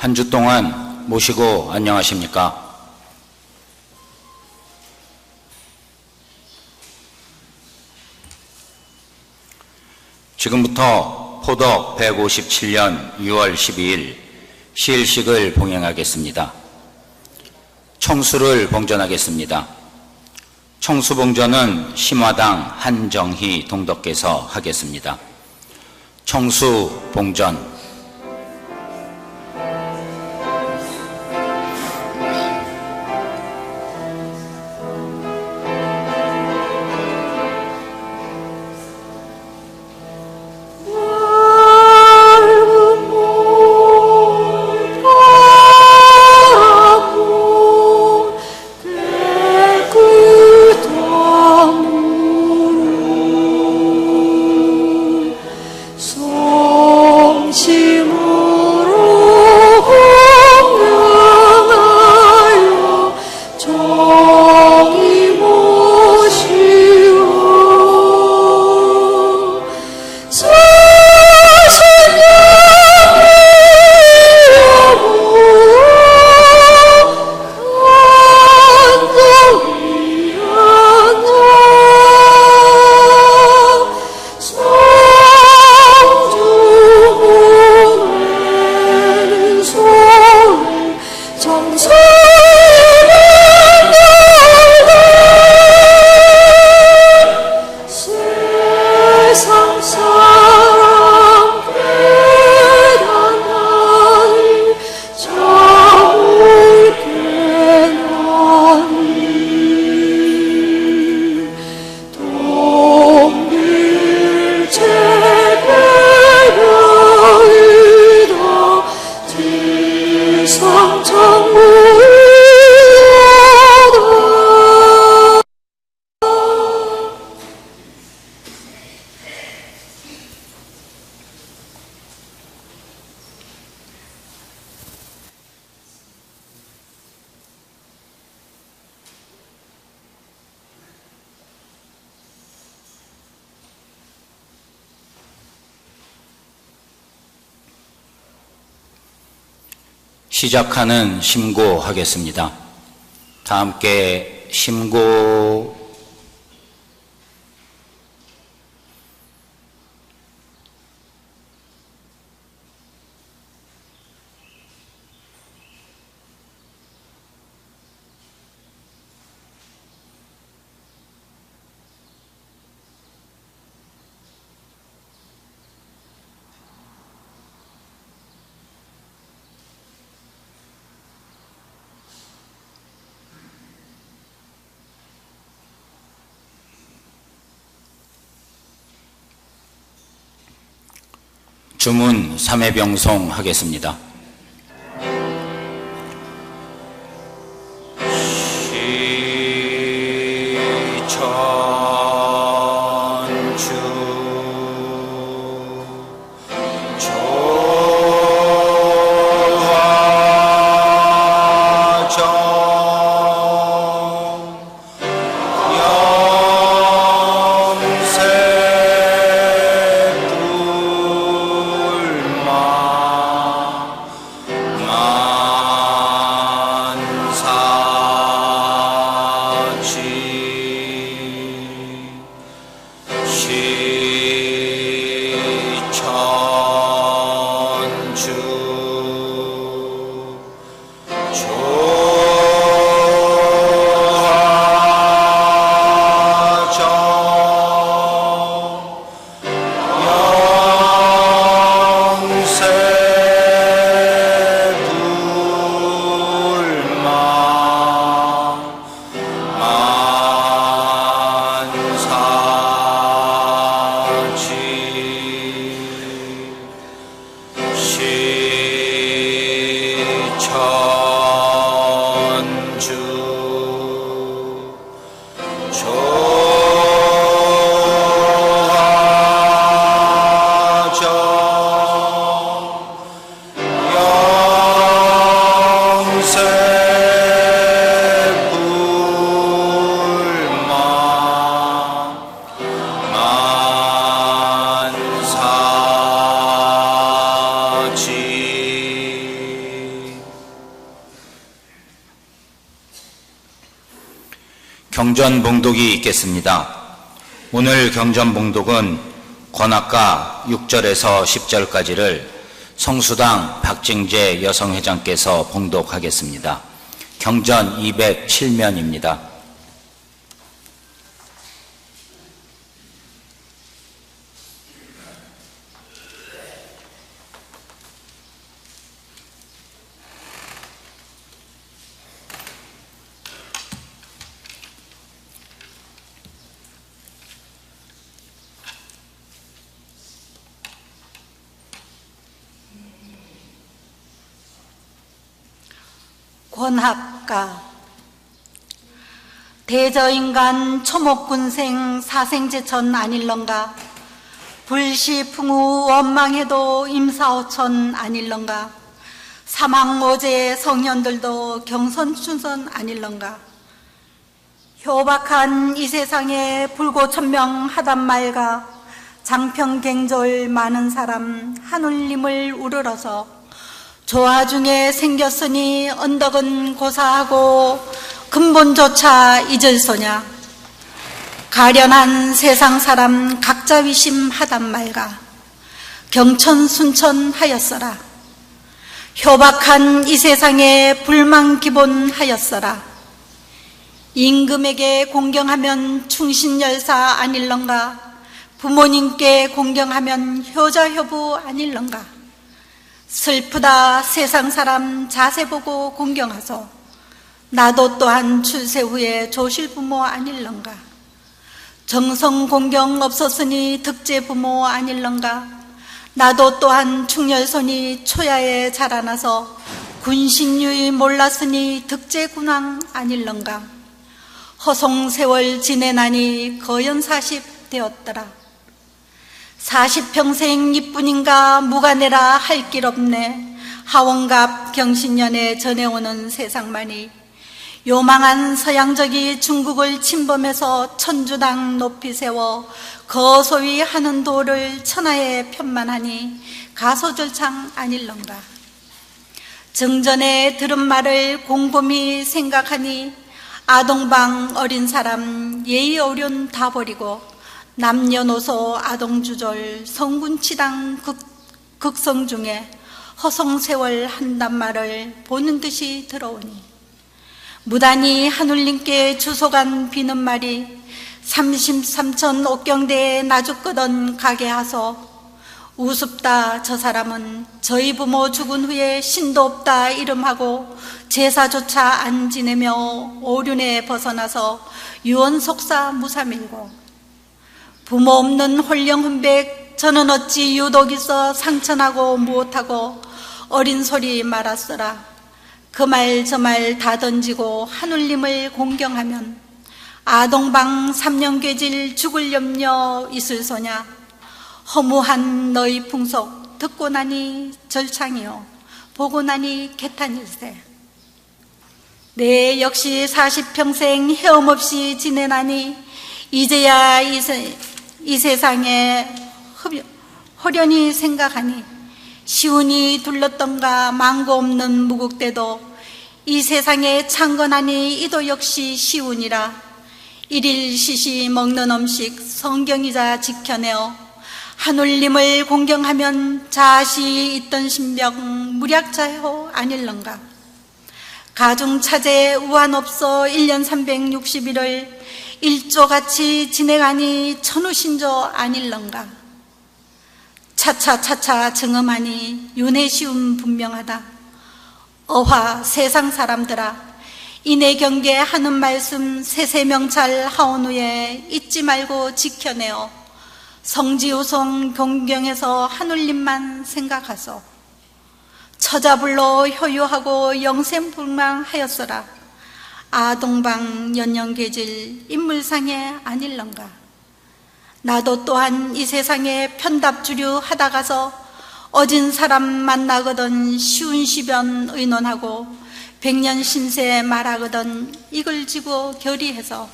한 주 동안 모시고 안녕하십니까? 지금부터 포덕 157년 6월 12일 시일식을 봉행하겠습니다. 청수를 봉전하겠습니다. 청수봉전은 심화당 한정희 동덕께서 하겠습니다. 청수봉전. 시작하는 심고하겠습니다. 다 함께 심고. 주문 3회병송 하겠습니다. 경전봉독이 있겠습니다. 오늘 경전봉독은 권학가 6절에서 10절까지를 성수당 박징재 여성회장께서 봉독하겠습니다. 경전 207면입니다. 권학가 대저인간 초목군생 사생제천 아닐런가. 불시풍우 원망해도 임사오천 아닐런가. 사망오제 성현들도 경선춘선 아닐런가. 효박한 이 세상에 불고천명 하단 말가. 장평갱졸 많은 사람 하늘님을 우러러서 조화 중에 생겼으니 언덕은 고사하고 근본조차 잊을소냐. 가련한 세상 사람 각자 위심하단 말가. 경천순천 하였어라. 효박한 이 세상에 불만 기본하였어라. 임금에게 공경하면 충신열사 아닐런가. 부모님께 공경하면 효자효부 아닐런가. 슬프다 세상 사람 자세 보고 공경하소. 나도 또한 출세 후에 조실 부모 아닐런가. 정성 공경 없었으니 득제 부모 아닐런가. 나도 또한 충렬손이 초야에 자라나서 군신유의 몰랐으니 득제 군왕 아닐런가. 허송세월 지내나니 거연 40 되었더라. 40평생 이뿐인가 무가내라 할 길 없네. 하원갑 경신년에 전해오는 세상만이 요망한 서양적이 중국을 침범해서 천주당 높이 세워 거소위 하는 도를 천하에 편만하니 가소절창 아닐런가. 정전에 들은 말을 곰곰이 생각하니 아동방 어린 사람 예의 어련 다 버리고 남녀노소 아동주졸 성군치당 극성 중에 허송세월 한단 말을 보는 듯이 들어오니 무단히 하늘님께 주소간 비는 말이 33천 옥경대에 나죽거든 가게 하소. 우습다 저 사람은 저희 부모 죽은 후에 신도 없다 이름하고 제사조차 안 지내며 오륜에 벗어나서 유언속사 무사밀고 부모 없는 홀령훈백 저는 어찌 유독 있어 상천하고 무엇하고 어린 소리 말았어라. 그 말 저 말 다 던지고 하늘님을 공경하면 아동방 3년 괴질 죽을 염려 있을소냐. 허무한 너희 풍속 듣고 나니 절창이요 보고 나니 개탄일세. 내 역시 40평생 헤엄없이 지내나니 이제야 이 세상에 허련히 생각하니 시운이 둘렀던가 망고 없는 무국대도 이 세상에 창건하니 이도 역시 시운이라. 일일 시시 먹는 음식 성경이자 지켜내어 하늘님을 공경하면 자시 있던 신병 무략자요 아닐런가. 가중차제 우한 없어 1년 360일을 일조같이 지내가니 천우신조 아닐런가. 차차 증음하니 윤회시움 분명하다. 어화 세상 사람들아 이내 경계 하는 말씀 세세명찰 하온 후에 잊지 말고 지켜내어 성지우성 경경에서 하늘님만 생각하소. 처자불로 효유하고 영생불망하였어라. 아동방 연령계질 인물상에 아닐런가. 나도 또한 이 세상에 편답주류 하다가서 어진 사람 만나거든 쉬운 시변 의논하고 백년 신세 말하거든 이걸 지고 결의해서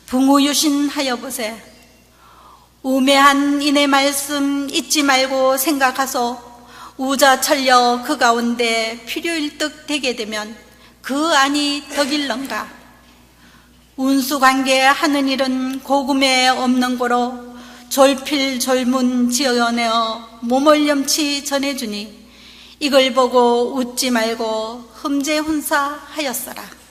붕우유신하여 보세. 우매한 이내 말씀 잊지 말고 생각하소. 우자철려 그 가운데 필요일 듯 되게 되면 그 안이 덕일런가. 운수관계 하는 일은 고금에 없는 고로 졸필졸문 지어내어 모멀렴치 전해주니 이걸 보고 웃지 말고 흠제훈사하였어라.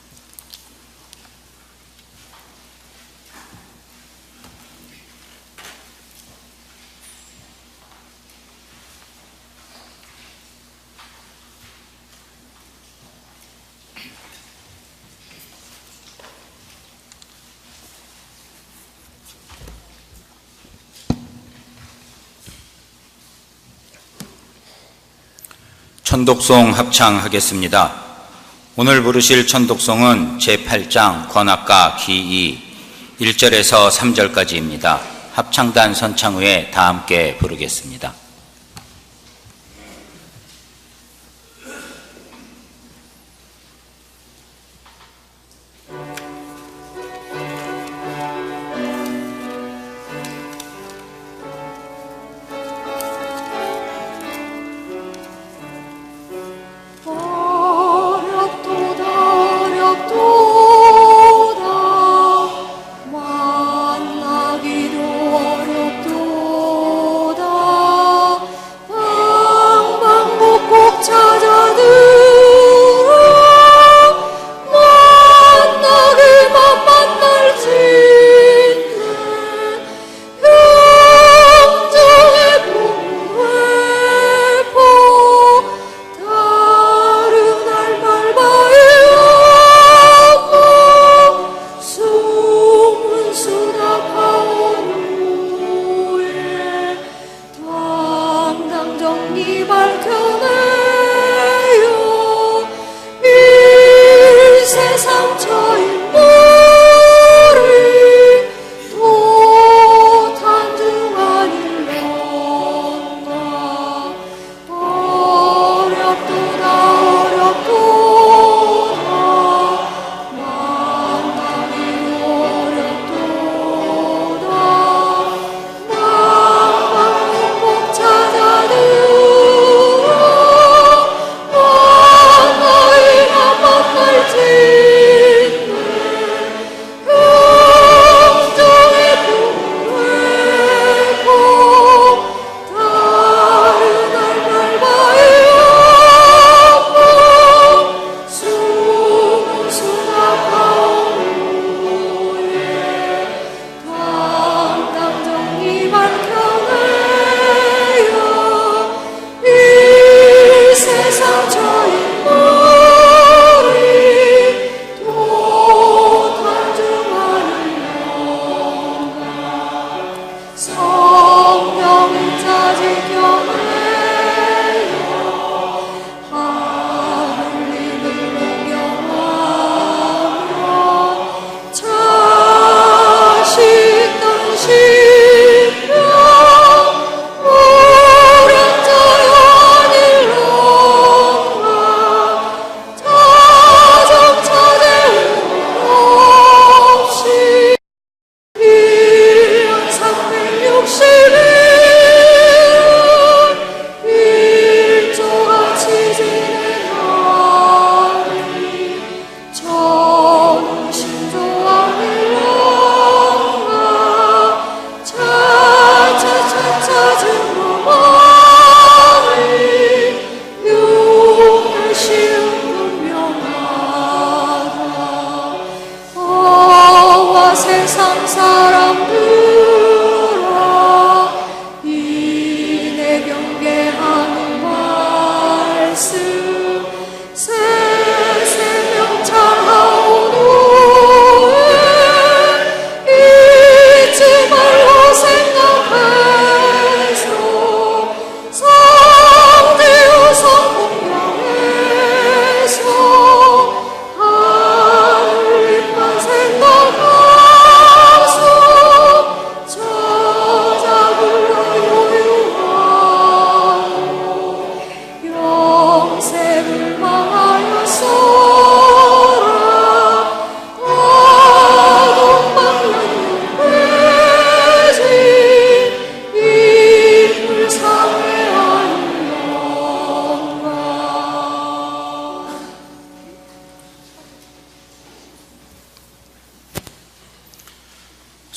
천독송 합창하겠습니다. 오늘 부르실 천독송은 제8장 권악가 기2 1절에서 3절까지입니다. 합창단 선창 후에 다 함께 부르겠습니다.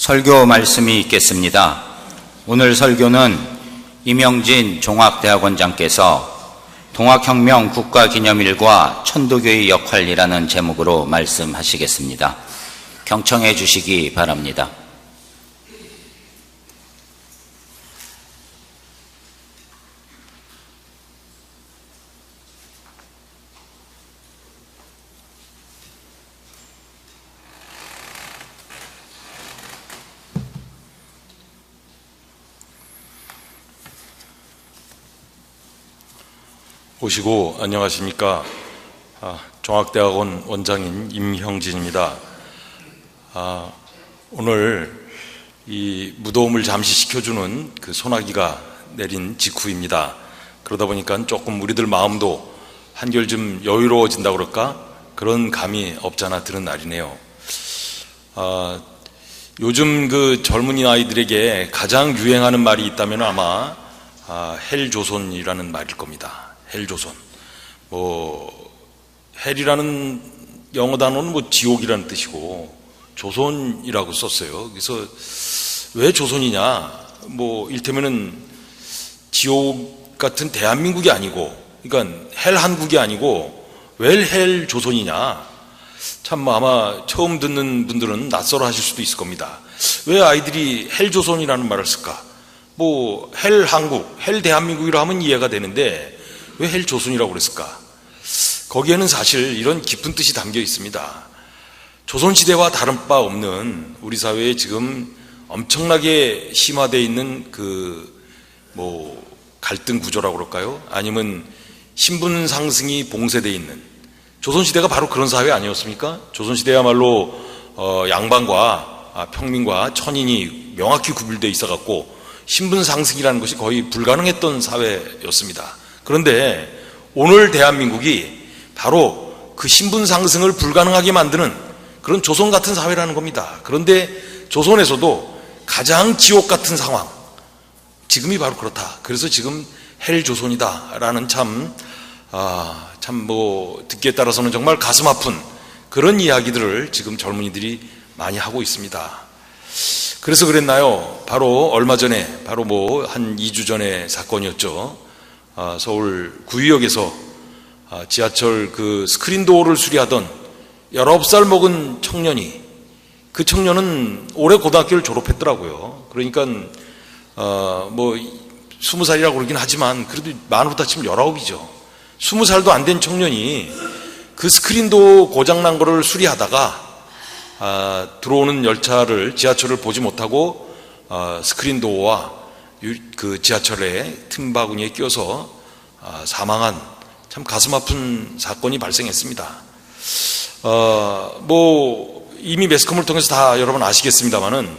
설교 말씀이 있겠습니다. 오늘 설교는 이명진 종합대학원장께서 동학혁명 국가기념일과 천도교의 역할이라는 제목으로 말씀하시겠습니다. 경청해 주시기 바랍니다. 오시고 안녕하십니까. 종합대학원 원장인 임형진입니다. 오늘 이 무더움을 잠시 식혀주는 그 소나기가 내린 직후입니다. 그러다 보니까 조금 우리들 마음도 한결 좀 여유로워진다고 그럴까? 그런 감이 없잖아 드는 날이네요. 요즘 그 젊은이 아이들에게 가장 유행하는 말이 있다면 아마 헬조선이라는 말일 겁니다. 헬조선. 헬이라는 영어 단어는 지옥이라는 뜻이고 조선이라고 썼어요. 그래서 왜 조선이냐? 일테면은 지옥 같은 대한민국이 아니고, 그러니까 헬 한국이 아니고 왜 헬 조선이냐? 참 아마 처음 듣는 분들은 낯설어 하실 수도 있을 겁니다. 왜 아이들이 헬 조선이라는 말을 쓸까? 헬 한국, 헬 대한민국이라 하면 이해가 되는데 왜 헬 조선이라고 그랬을까? 거기에는 사실 이런 깊은 뜻이 담겨 있습니다. 조선시대와 다른 바 없는 우리 사회에 지금 엄청나게 심화되어 있는 갈등 구조라고 그럴까요? 아니면 신분 상승이 봉쇄되어 있는 조선시대가 바로 그런 사회 아니었습니까? 조선시대야말로 양반과 평민과 천인이 명확히 구별되어 있어갖고 신분 상승이라는 것이 거의 불가능했던 사회였습니다. 그런데 오늘 대한민국이 바로 그 신분 상승을 불가능하게 만드는 그런 조선 같은 사회라는 겁니다. 그런데 조선에서도 가장 지옥 같은 상황, 지금이 바로 그렇다. 그래서 지금 헬 조선이다라는 듣기에 따라서는 정말 가슴 아픈 그런 이야기들을 지금 젊은이들이 많이 하고 있습니다. 그래서 그랬나요? 바로 얼마 전에, 한 2주 전의 사건이었죠. 서울 구의역에서 지하철 스크린도어를 수리하던 19살 먹은 청년이, 그 청년은 올해 고등학교를 졸업했더라고요. 그러니까 20살이라고 그러긴 하지만 그래도 만으로 따지면 19이죠. 20살도 안 된 청년이 그 스크린도어 고장난 거를 수리하다가 들어오는 지하철을 보지 못하고 스크린도어와 그 지하철의 틈바구니에 껴서 사망한 참 가슴 아픈 사건이 발생했습니다. 이미 매스컴을 통해서 다 여러분 아시겠습니다만은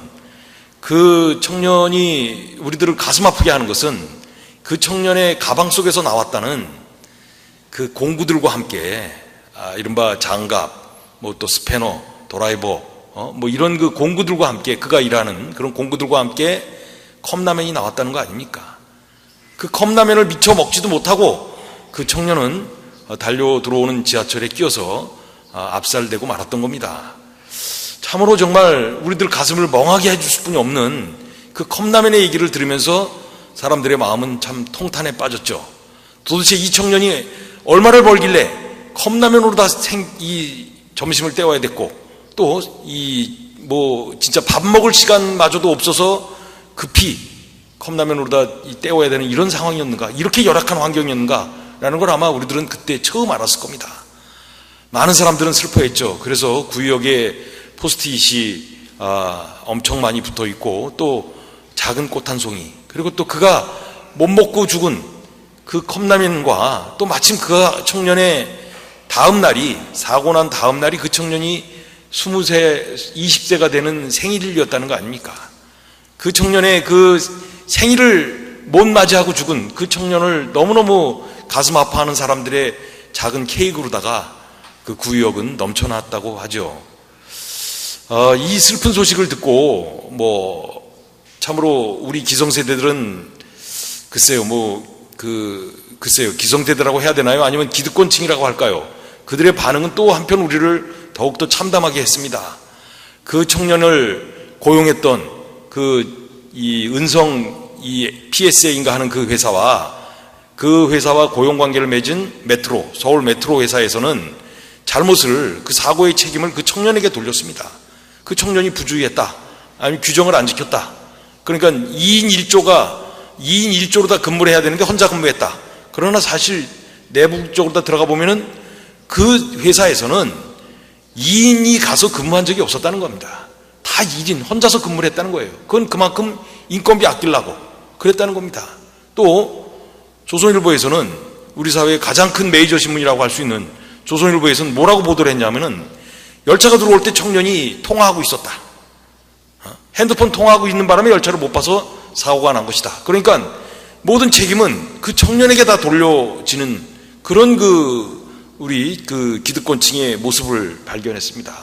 그 청년이 우리들을 가슴 아프게 하는 것은 그 청년의 가방 속에서 나왔다는 그 공구들과 함께 이른바 장갑, 또 스패너, 드라이버, 이런 그 공구들과 함께, 그가 일하는 그런 공구들과 함께 컵라면이 나왔다는 거 아닙니까? 그 컵라면을 미처 먹지도 못하고 그 청년은 달려 들어오는 지하철에 끼어서 압살되고 말았던 겁니다. 참으로 정말 우리들 가슴을 멍하게 해줄 수뿐이 없는 그 컵라면의 얘기를 들으면서 사람들의 마음은 참 통탄에 빠졌죠. 도대체 이 청년이 얼마를 벌길래 컵라면으로 다 이 점심을 때워야 됐고, 또 진짜 밥 먹을 시간마저도 없어서 급히 컵라면으로 다 때워야 되는 이런 상황이었는가, 이렇게 열악한 환경이었는가라는 걸 아마 우리들은 그때 처음 알았을 겁니다. 많은 사람들은 슬퍼했죠. 그래서 구의역에 포스트잇이 엄청 많이 붙어 있고, 또 작은 꽃 한 송이, 그리고 또 그가 못 먹고 죽은 그 컵라면과 또 마침 그 청년의 사고 난 다음 날이 그 청년이 20세가 되는 생일이었다는 거 아닙니까? 그 청년의 그 생일을 못 맞이하고 죽은 그 청년을 너무너무 가슴 아파하는 사람들의 작은 케이크로다가 그 구의역은 넘쳐났다고 하죠. 이 슬픈 소식을 듣고 참으로 우리 기성세대들은 글쎄요 기성세대라고 해야 되나요? 아니면 기득권층이라고 할까요? 그들의 반응은 또 한편 우리를 더욱더 참담하게 했습니다. 그 청년을 고용했던 이 은성 PSA인가 하는 그 회사와 고용 관계를 맺은 메트로, 서울 메트로 회사에서는 잘못을, 그 사고의 책임을 그 청년에게 돌렸습니다. 그 청년이 부주의했다, 아니면 규정을 안 지켰다. 그러니까 2인 1조로 다 근무를 해야 되는데 혼자 근무했다. 그러나 사실 내부적으로 다 들어가 보면은 그 회사에서는 2인이 가서 근무한 적이 없었다는 겁니다. 다 1인 혼자서 근무를 했다는 거예요. 그건 그만큼 인건비 아끼려고 그랬다는 겁니다. 또 조선일보에서는, 우리 사회의 가장 큰 메이저 신문이라고 할 수 있는 조선일보에서는 뭐라고 보도를 했냐면은 열차가 들어올 때 청년이 통화하고 있었다. 핸드폰 통화하고 있는 바람에 열차를 못 봐서 사고가 난 것이다. 그러니까 모든 책임은 그 청년에게 다 돌려지는 그런 우리 기득권층의 모습을 발견했습니다.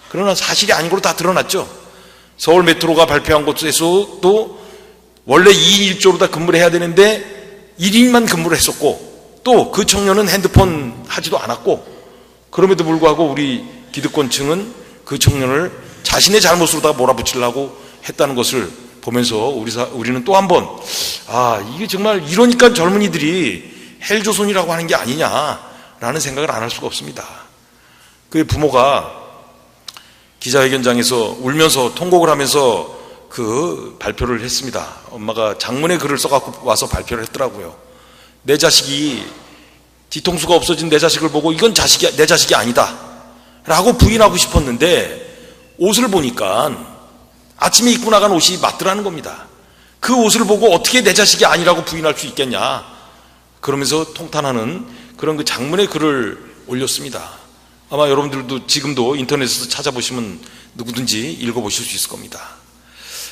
그러나 사실이 아닌 걸로 다 드러났죠. 서울 메트로가 발표한 곳에서도 원래 2인 1조로 다 근무를 해야 되는데 1인만 근무를 했었고, 또 그 청년은 핸드폰 하지도 않았고, 그럼에도 불구하고 우리 기득권층은 그 청년을 자신의 잘못으로 다 몰아붙이려고 했다는 것을 보면서 우리는 또 한 번, 이게 정말 이러니까 젊은이들이 헬조선이라고 하는 게 아니냐라는 생각을 안 할 수가 없습니다. 그의 부모가 기자회견장에서 울면서 통곡을 하면서 그 발표를 했습니다. 엄마가 장문의 글을 써갖고 와서 발표를 했더라고요. 내 자식이, 뒤통수가 없어진 내 자식을 보고 이건 내 자식이 아니다 라고 부인하고 싶었는데, 옷을 보니까 아침에 입고 나간 옷이 맞더라는 겁니다. 그 옷을 보고 어떻게 내 자식이 아니라고 부인할 수 있겠냐, 그러면서 통탄하는 그런 그 장문의 글을 올렸습니다. 아마 여러분들도 지금도 인터넷에서 찾아보시면 누구든지 읽어보실 수 있을 겁니다.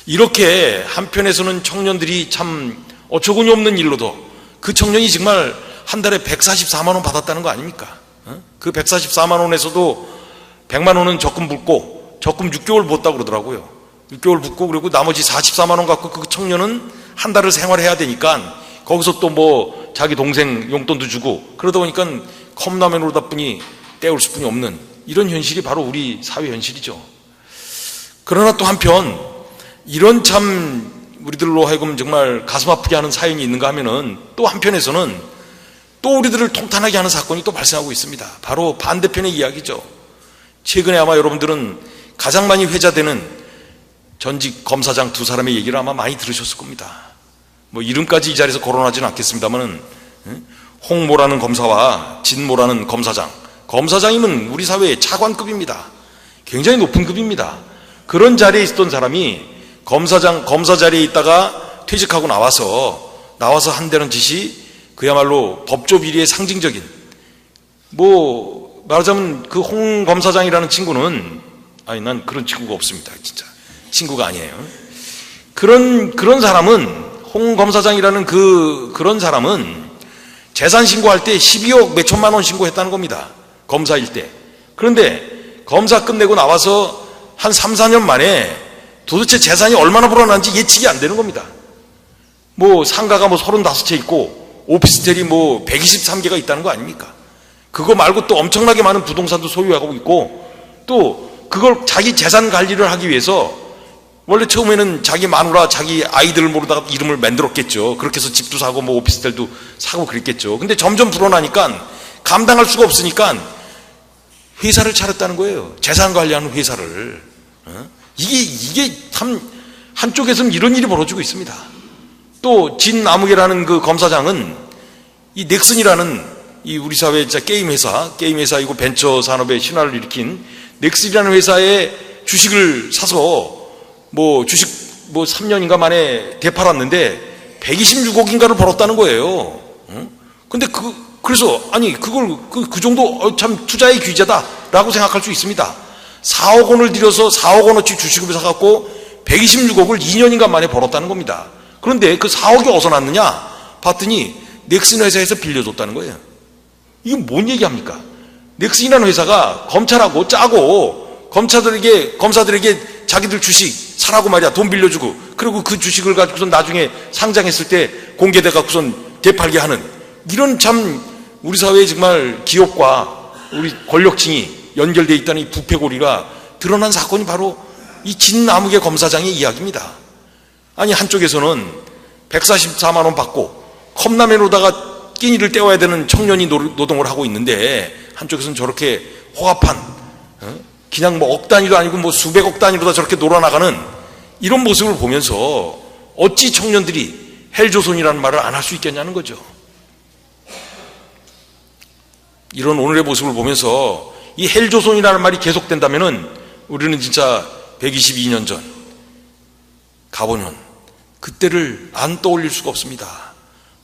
이렇게 한편에서는 청년들이 참 어처구니 없는 일로도, 그 청년이 정말 한 달에 144만 원 받았다는 거 아닙니까? 그 144만 원에서도 100만 원은 적금 붓고, 적금 6개월 붓다고 그러더라고요. 6개월 붓고, 그리고 나머지 44만 원 갖고 그 청년은 한 달을 생활해야 되니까 거기서 또 뭐 자기 동생 용돈도 주고, 그러다 보니까 컵라면으로 다뿐이 때울 수뿐이 없는 이런 현실이 바로 우리 사회 현실이죠. 그러나 또 한편 이런 참 우리들로 하여금 정말 가슴 아프게 하는 사연이 있는가 하면은, 또 한편에서는 또 우리들을 통탄하게 하는 사건이 또 발생하고 있습니다. 바로 반대편의 이야기죠. 최근에 아마 여러분들은 가장 많이 회자되는 전직 검사장 두 사람의 얘기를 아마 많이 들으셨을 겁니다. 뭐 이름까지 이 자리에서 거론하지는 않겠습니다만은, 홍모라는 검사와 진모라는 검사장, 검사장이면 우리 사회의 차관급입니다. 굉장히 높은 급입니다. 그런 자리에 있었던 사람이 검사 자리에 있다가 퇴직하고 나와서 한다는 짓이 그야말로 법조 비리의 상징적인, 뭐 말하자면 그 홍 검사장이라는 친구는, 난 그런 친구가 없습니다. 진짜 친구가 아니에요. 그런 사람은, 홍 검사장이라는 그런 사람은 재산 신고할 때 12억 몇 천만 원 신고했다는 겁니다. 검사일 때. 그런데 검사 끝내고 나와서 한 3, 4년 만에 도대체 재산이 얼마나 불어났는지 예측이 안 되는 겁니다. 뭐 상가가 뭐 35채 있고 오피스텔이 뭐 123개가 있다는 거 아닙니까? 그거 말고 또 엄청나게 많은 부동산도 소유하고 있고, 또 그걸 자기 재산 관리를 하기 위해서 원래 처음에는 자기 마누라, 자기 아이들을 모르다가 이름을 만들었겠죠. 그렇게 해서 집도 사고 뭐 오피스텔도 사고 그랬겠죠. 근데 점점 불어나니까 감당할 수가 없으니까 회사를 차렸다는 거예요. 재산 관리하는 회사를. 이게 참 한쪽에서는 이런 일이 벌어지고 있습니다. 또 진아무개라는 그 검사장은 이 넥슨이라는 이 우리 사회 진짜 게임 회사이고 벤처 산업의 신화를 일으킨 넥슨이라는 회사의 주식을 사서 주식 3년인가 만에 되팔았는데 126억인가를 벌었다는 거예요. 근데 그래서 그걸 그 정도 참 투자의 귀재다라고 생각할 수 있습니다. 4억 원을 들여서 4억 원어치 주식을 사갖고 126억을 2년인가 만에 벌었다는 겁니다. 그런데 그 4억이 어디서 났느냐 봤더니 넥슨 회사에서 빌려줬다는 거예요. 이게 뭔 얘기합니까? 넥슨이라는 회사가 검찰하고 짜고 검사들에게 자기들 주식 사라고 말이야, 돈 빌려주고, 그리고 그 주식을 가지고선 나중에 상장했을 때 공개돼 갖고선 되팔게 하는, 이런 참 우리 사회에 정말 기업과 우리 권력층이 연결되어 있다는 이 부패고리가 드러난 사건이 바로 이 진나무개 검사장의 이야기입니다. 아니, 한쪽에서는 144만 원 받고 컵라면으로다가 끼니를 때워야 되는 청년이 노동을 하고 있는데, 한쪽에서는 저렇게 호합한, 그냥 뭐 억 단위도 아니고 뭐 수백억 단위로 다 저렇게 놀아나가는 이런 모습을 보면서 어찌 청년들이 헬조선이라는 말을 안 할 수 있겠냐는 거죠. 이런 오늘의 모습을 보면서 이 헬조선이라는 말이 계속된다면은 우리는 진짜 122년 전 가보년 그때를 안 떠올릴 수가 없습니다.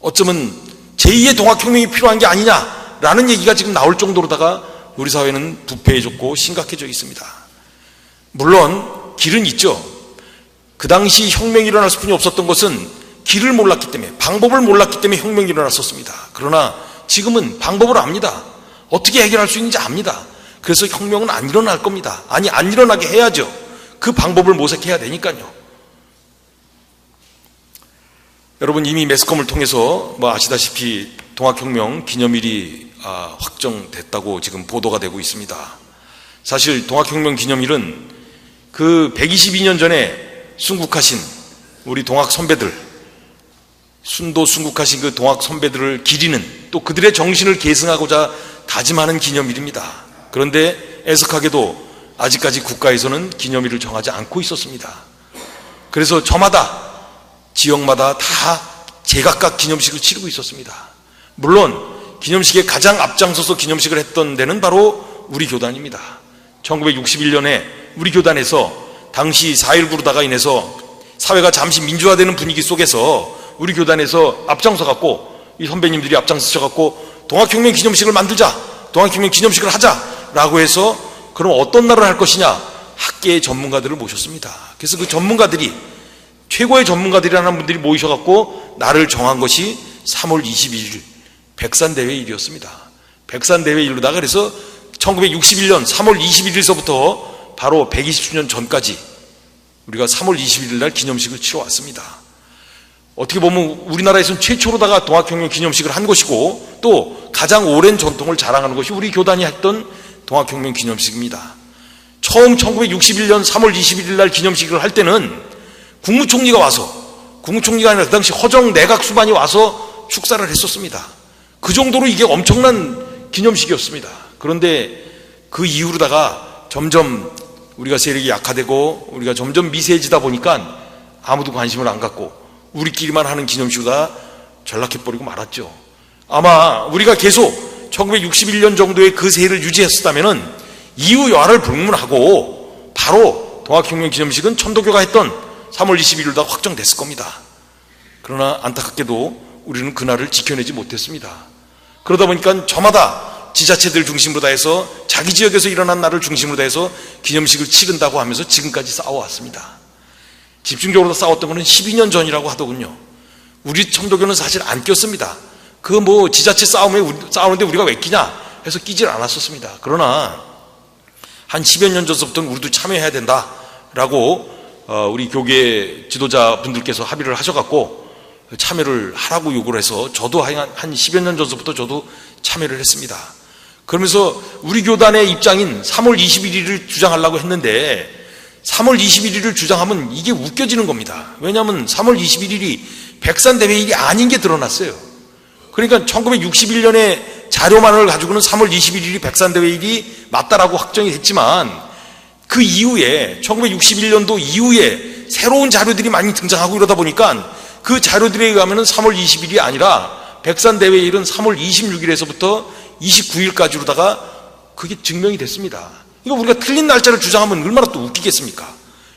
어쩌면 제2의 동학혁명이 필요한 게 아니냐라는 얘기가 지금 나올 정도로다가 우리 사회는 부패해졌고 심각해져 있습니다. 물론 길은 있죠. 그 당시 혁명이 일어날 수뿐이 없었던 것은 길을 몰랐기 때문에, 방법을 몰랐기 때문에 혁명이 일어났었습니다. 그러나 지금은 방법을 압니다. 어떻게 해결할 수 있는지 압니다. 그래서 혁명은 안 일어날 겁니다. 아니, 안 일어나게 해야죠. 그 방법을 모색해야 되니까요. 여러분, 이미 매스컴을 통해서 뭐 아시다시피 동학혁명 기념일이 확정됐다고 지금 보도가 되고 있습니다. 사실 동학혁명 기념일은 그 122년 전에 순국하신 우리 동학 선배들, 순도 순국하신 그 동학 선배들을 기리는, 또 그들의 정신을 계승하고자 다짐하는 기념일입니다. 그런데 애석하게도 아직까지 국가에서는 기념일을 정하지 않고 있었습니다. 그래서 저마다, 지역마다 다 제각각 기념식을 치르고 있었습니다. 물론 기념식에 가장 앞장서서 기념식을 했던 데는 바로 우리 교단입니다. 1961년에 우리 교단에서 당시 4.19로다가 인해서 사회가 잠시 민주화되는 분위기 속에서 우리 교단에서 앞장서 갖고, 이 선배님들이 앞장서셔 갖고 동학혁명 기념식을 만들자, 동학혁명 기념식을 하자라고 해서, 그럼 어떤 날을 할 것이냐, 학계의 전문가들을 모셨습니다. 그래서 그 전문가들이, 최고의 전문가들이라는 분들이 모이셔갖고 날을 정한 것이 3월 21일 백산대회일이었습니다. 백산대회일로다가, 그래서 1961년 3월 21일서부터 바로 120주년 전까지 우리가 3월 21일 날 기념식을 치러왔습니다. 어떻게 보면 우리나라에서는 최초로다가 동학혁명 기념식을 한 것이고, 또 가장 오랜 전통을 자랑하는 것이 우리 교단이 했던 동학혁명 기념식입니다. 처음 1961년 3월 21일 날 기념식을 할 때는 국무총리가 와서, 국무총리가 아니라 그 당시 허정 내각 수반이 와서 축사를 했었습니다. 그 정도로 이게 엄청난 기념식이었습니다. 그런데 그 이후로다가 점점 우리가 세력이 약화되고 우리가 점점 미세해지다 보니까 아무도 관심을 안 갖고 우리끼리만 하는 기념식보다 전락해버리고 말았죠. 아마 우리가 계속 1961년 정도의 그 세를 유지했었다면은 이후 여하를 불문하고 바로 동학혁명 기념식은 천도교가 했던 3월 21일 다 확정됐을 겁니다. 그러나 안타깝게도 우리는 그날을 지켜내지 못했습니다. 그러다 보니까 저마다 지자체들 중심으로 다 해서 자기 지역에서 일어난 날을 중심으로 다 해서 기념식을 치른다고 하면서 지금까지 싸워왔습니다. 집중적으로 싸웠던 것은 12년 전이라고 하더군요. 우리 천도교는 사실 안 꼈습니다. 그 뭐 지자체 싸우는데 우리가 왜 끼냐 해서 끼질 않았었습니다. 그러나 한 10여 년 전서부터는 우리도 참여해야 된다라고 우리 교계 지도자분들께서 합의를 하셔갖고 참여를 하라고 요구를 해서 저도 한 10여 년 전서부터 저도 참여를 했습니다. 그러면서 우리 교단의 입장인 3월 21일을 주장하려고 했는데 3월 21일을 주장하면 이게 웃겨지는 겁니다. 왜냐하면 3월 21일이 백산대회일이 아닌 게 드러났어요. 그러니까 1961년에 자료만을 가지고는 3월 21일이 백산대회일이 맞다라고 확정이 됐지만 그 이후에 1961년도 이후에 새로운 자료들이 많이 등장하고 이러다 보니까 그 자료들에 의하면 3월 20일이 아니라 백산대회일은 3월 26일에서부터 29일까지로다가 그게 증명이 됐습니다. 이거 우리가 틀린 날짜를 주장하면 얼마나 또 웃기겠습니까?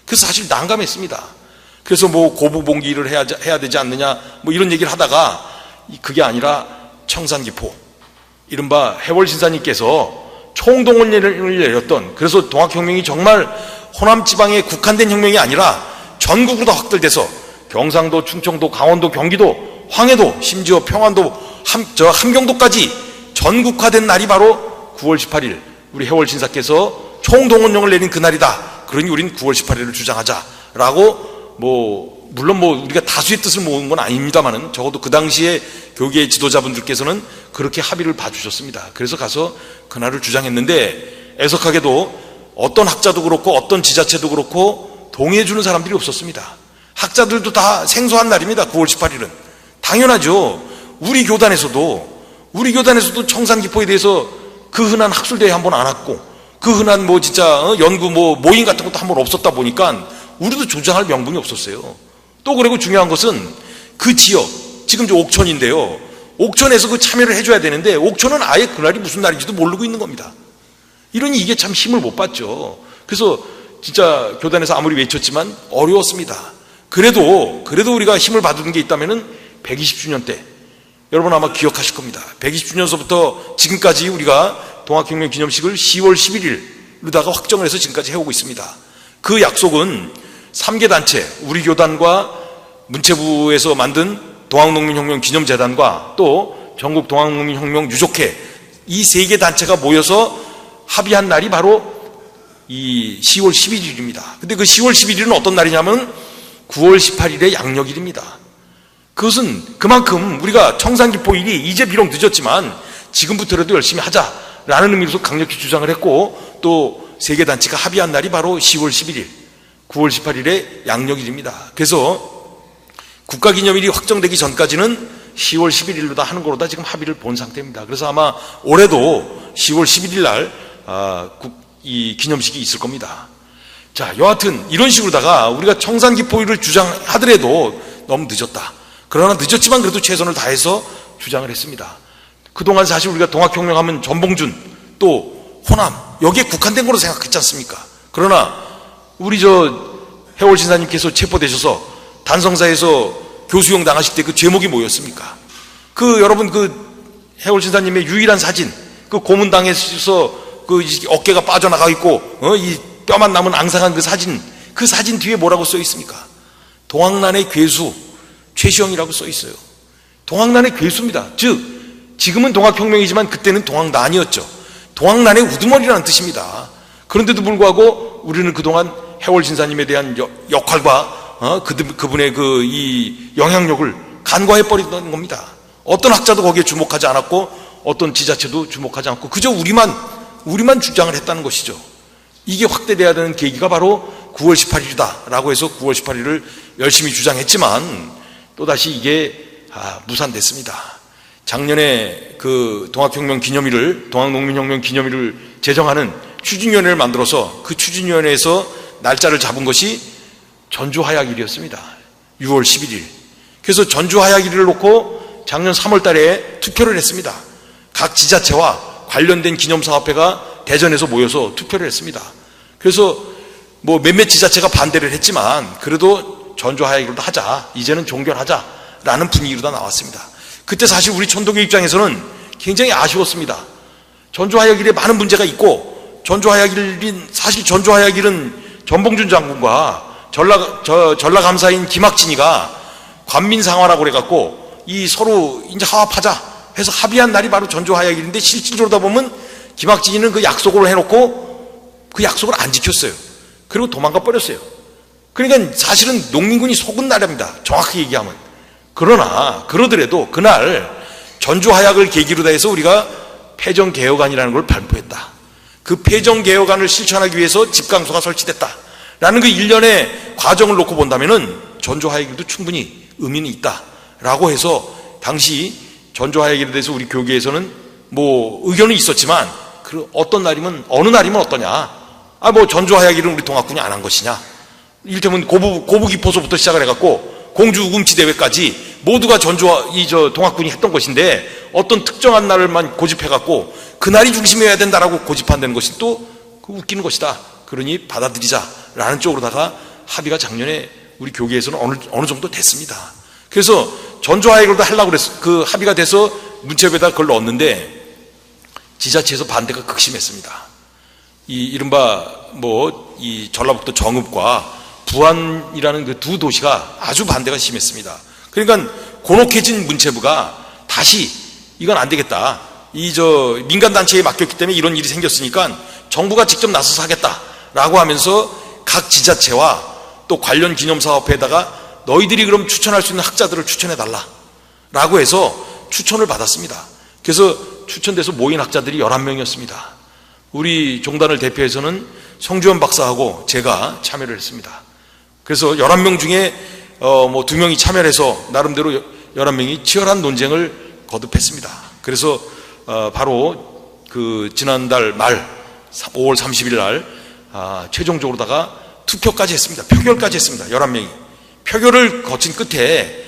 그래서 사실 난감했습니다. 그래서 뭐 고부봉기를 해야 되지 않느냐 뭐 이런 얘기를 하다가 그게 아니라 청산기포 이른바 해월신사님께서 총동원령을 내렸던, 그래서 동학혁명이 정말 호남지방에 국한된 혁명이 아니라 전국으로 다 확대돼서 경상도, 충청도, 강원도, 경기도, 황해도, 심지어 평안도, 함경도까지 전국화된 날이 바로 9월 18일 우리 해월신사께서 총동원령을 내린 그날이다. 그러니 우린 9월 18일을 주장하자라고 물론 우리가 다수의 뜻을 모은 건 아닙니다만은 적어도 그 당시에 교계 지도자분들께서는 그렇게 합의를 봐주셨습니다. 그래서 가서 그날을 주장했는데 애석하게도 어떤 학자도 그렇고 어떤 지자체도 그렇고 동의해주는 사람들이 없었습니다. 학자들도 다 생소한 날입니다. 9월 18일은. 당연하죠. 우리 교단에서도 청산기포에 대해서 그 흔한 학술대회 한 번 안 왔고, 그 흔한 연구 모임 같은 것도 한 번 없었다 보니까 우리도 주장할 명분이 없었어요. 또 그리고 중요한 것은 그 지역, 지금 옥천인데요. 옥천에서 그 참여를 해줘야 되는데 옥천은 아예 그날이 무슨 날인지도 모르고 있는 겁니다. 이러니 이게 참 힘을 못 받죠. 그래서 진짜 교단에서 아무리 외쳤지만 어려웠습니다. 그래도 우리가 힘을 받은 게 있다면은 120주년 때, 여러분 아마 기억하실 겁니다. 120주년서부터 지금까지 우리가 동학혁명 기념식을 10월 11일로다가 확정을 해서 지금까지 해오고 있습니다. 그 약속은 3개 단체, 우리 교단과 문체부에서 만든 동학농민혁명 기념재단과 또 전국 동학농민혁명 유족회, 이 3개 단체가 모여서 합의한 날이 바로 이 10월 11일입니다. 근데 그 10월 11일은 어떤 날이냐면 9월 18일의 양력일입니다. 그것은 그만큼 우리가 청산기포일이 이제 비록 늦었지만 지금부터라도 열심히 하자라는 의미로서 강력히 주장을 했고, 또 3개 단체가 합의한 날이 바로 10월 11일, 9월 18일의 양력일입니다. 그래서 국가기념일이 확정되기 전까지는 10월 11일로 다 하는 거로 지금 합의를 본 상태입니다. 그래서 아마 올해도 10월 11일 날 이 기념식이 있을 겁니다. 자, 여하튼 이런 식으로다가 우리가 청산기포일을 주장하더라도 너무 늦었다. 그러나 늦었지만 그래도 최선을 다해서 주장을 했습니다. 그동안 사실 우리가 동학혁명하면 전봉준, 또 호남, 여기에 국한된 거로 생각했지 않습니까? 그러나 우리 해월 신사님께서 체포되셔서 단성사에서 교수형 당하실 때 그 제목이 뭐였습니까? 여러분 해월 신사님의 유일한 사진, 그 고문당에서 어깨가 빠져나가 있고 이 뼈만 남은 앙상한 그 사진 뒤에 뭐라고 써 있습니까? 동학난의 괴수 최시영이라고 써 있어요. 동학난의 괴수입니다. 즉 지금은 동학혁명이지만 그때는 동학난이었죠. 동학난의 우두머리라는 뜻입니다. 그런데도 불구하고 우리는 그동안 해월 신사님에 대한 역할과 그분의 이 영향력을 간과해버리던 겁니다. 어떤 학자도 거기에 주목하지 않았고 어떤 지자체도 주목하지 않고 그저 우리만 주장을 했다는 것이죠. 이게 확대돼야 되는 계기가 바로 9월 18일이다 라고 해서 9월 18일을 열심히 주장했지만 또다시 이게 무산됐습니다. 작년에 그 동학혁명 기념일을, 동학농민혁명 기념일을 제정하는 추진위원회를 만들어서 그 추진위원회에서 날짜를 잡은 것이 전주화약일이었습니다. 6월 11일. 그래서 전주화약일을 놓고 작년 3월 달에 투표를 했습니다. 각 지자체와 관련된 기념사업회가 대전에서 모여서 투표를 했습니다. 그래서 몇몇 지자체가 반대를 했지만 그래도 전주화약일로 하자, 이제는 종결하자라는 분위기로 다 나왔습니다. 그때 사실 우리 천도교 입장에서는 굉장히 아쉬웠습니다. 전주화약일에 많은 문제가 있고 사실 전주화약일은 전봉준 장군과 전라감사인 김학진이가 관민상화라고 그래갖고 이 서로 이제 화합하자 해서 합의한 날이 바로 전주화약일인데 실질적으로 보면 김학진이는 그 약속을 해놓고 그 약속을 안 지켰어요. 그리고 도망가 버렸어요. 그러니까 사실은 농민군이 속은 날입니다. 정확히 얘기하면. 그러더라도 그날 전주화약을 계기로 해서 우리가 패정개혁안이라는 걸 발표했다. 그 패정개혁안을 실천하기 위해서 집강소가 설치됐다라는 그 일련의 과정을 놓고 본다면은 전주화약일도 충분히 의미는 있다라고 해서 당시 전주화약일에 대해서 우리 교계에서는 의견은 있었지만 어떤 날이면 어느 날이면 어떠냐? 전주화약일은 우리 동학군이 안 한 것이냐? 이를테면 고부기포소부터 시작을 해갖고 공주 우금치 대회까지 모두가 동학군이 했던 것인데 어떤 특정한 날만 고집해갖고 그날이 중심이어야 된다라고 고집한다는 것이 또 웃기는 것이다. 그러니 받아들이자라는 쪽으로다가 합의가 작년에 우리 교계에서는 어느 정도 됐습니다. 그래서 전주화약일도 하려고 그랬어. 그 합의가 돼서 문체부에다 그걸 넣었는데 지자체에서 반대가 극심했습니다. 이른바 이 전라북도 정읍과 부안이라는 그 두 도시가 아주 반대가 심했습니다. 그러니까 곤혹해진 문체부가 다시 이건 안 되겠다. 민간단체에 맡겼기 때문에 이런 일이 생겼으니까 정부가 직접 나서서 하겠다라고 하면서 각 지자체와 또 관련 기념사업회에다가 너희들이 그럼 추천할 수 있는 학자들을 추천해달라라고 해서 추천을 받았습니다. 그래서 추천돼서 모인 학자들이 11명이었습니다. 우리 종단을 대표해서는 성주현 박사하고 제가 참여를 했습니다. 그래서 11명 중에 뭐 2명이 참여를 해서 나름대로 11명이 치열한 논쟁을 거듭했습니다. 그래서 바로 그 지난달 말 5월 30일 날 최종적으로다가 투표까지 했습니다. 표결까지 했습니다. 11명이 표결을 거친 끝에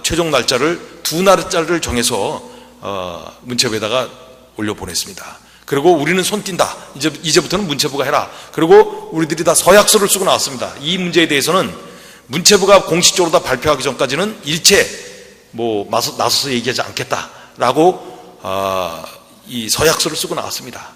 최종 날짜를 2날짜를 정해서 문체부에다가 올려보냈습니다. 그리고 우리는 손 띈다. 이제부터는 문체부가 해라. 그리고 우리들이 다 서약서를 쓰고 나왔습니다. 이 문제에 대해서는 문체부가 공식적으로 다 발표하기 전까지는 일체 뭐 나서서 얘기하지 않겠다라고 이 서약서를 쓰고 나왔습니다.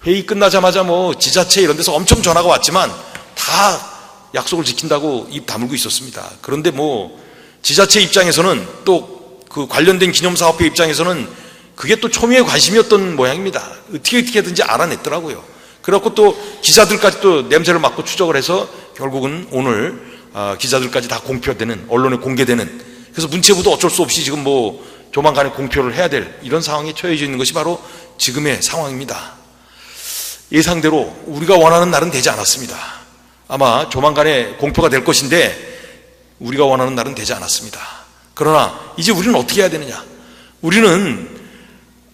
회의 끝나자마자 뭐 지자체 이런 데서 엄청 전화가 왔지만 다 약속을 지킨다고 입 다물고 있었습니다. 그런데 뭐 지자체 입장에서는 또 그 관련된 기념사업회 입장에서는 그게 또 초미의 관심이었던 모양입니다. 어떻게든지 알아냈더라고요. 그래갖고 또 기자들까지 또 냄새를 맡고 추적을 해서 결국은 오늘 기자들까지 다 공표되는, 언론에 공개되는, 그래서 문체부도 어쩔 수 없이 지금 뭐 조만간에 공표를 해야 될 이런 상황에 처해져 있는 것이 바로 지금의 상황입니다. 예상대로 우리가 원하는 날은 되지 않았습니다. 아마 조만간에 공표가 될 것인데 우리가 원하는 날은 되지 않았습니다. 그러나 이제 우리는 어떻게 해야 되느냐?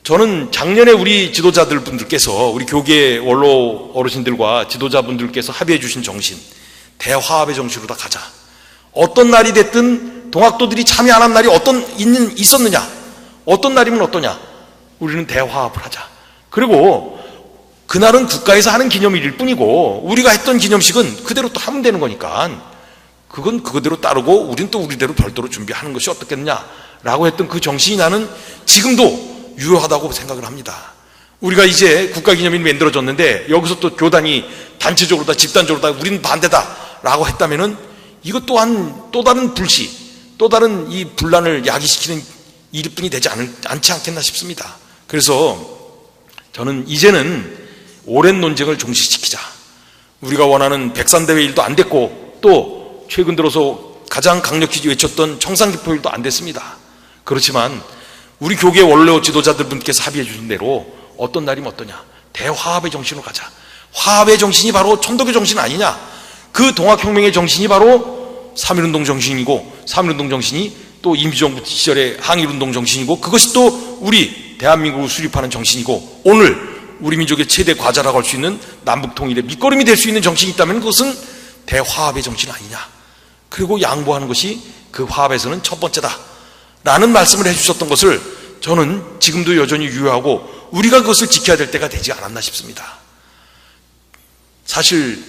저는 작년에 우리 지도자들 분들께서, 우리 교계 원로 어르신들과 지도자분들께서 합의해 주신 정신, 대화합의 정신으로 다 가자. 어떤 날이 됐든 동학도들이 참여 안 한 날이 있었느냐? 어떤 날이면 어떠냐? 우리는 대화합을 하자. 그리고 그날은 국가에서 하는 기념일일 뿐이고 우리가 했던 기념식은 그대로 또 하면 되는 거니까 그건 그거대로 따르고 우린 또 우리대로 별도로 준비하는 것이 어떻겠느냐라고 했던 그 정신이 나는 지금도 유효하다고 생각을 합니다. 우리가 이제 국가기념일이 만들어졌는데 여기서 또 교단이 단체적으로 다 집단적으로 다 우리는 반대다라고 했다면은 이것 또한 또 다른 불씨, 또 다른 이 분란을 야기시키는 일뿐이 되지 않지 않겠나 싶습니다. 그래서 저는 이제는 오랜 논쟁을 종식시키자. 우리가 원하는 백산대회 일도 안 됐고 또 최근 들어서 가장 강력히 외쳤던 청산기포일도 안 됐습니다. 그렇지만 우리 교계 원로 지도자들 분께서 합의해 주신 대로 어떤 날이면 어떠냐? 대화합의 정신으로 가자. 화합의 정신이 바로 천도교 정신 아니냐? 그 동학혁명의 정신이 바로 3.1운동 정신이고 3.1운동 정신이 또 임시정부 시절의 항일운동 정신이고 그것이 또 우리 대한민국을 수립하는 정신이고 오늘 우리 민족의 최대 과제라고 할 수 있는 남북통일의 밑거름이 될 수 있는 정신이 있다면 그것은 대화합의 정신 아니냐. 그리고 양보하는 것이 그 화합에서는 첫 번째다 라는 말씀을 해주셨던 것을 저는 지금도 여전히 유효하고 우리가 그것을 지켜야 될 때가 되지 않았나 싶습니다. 사실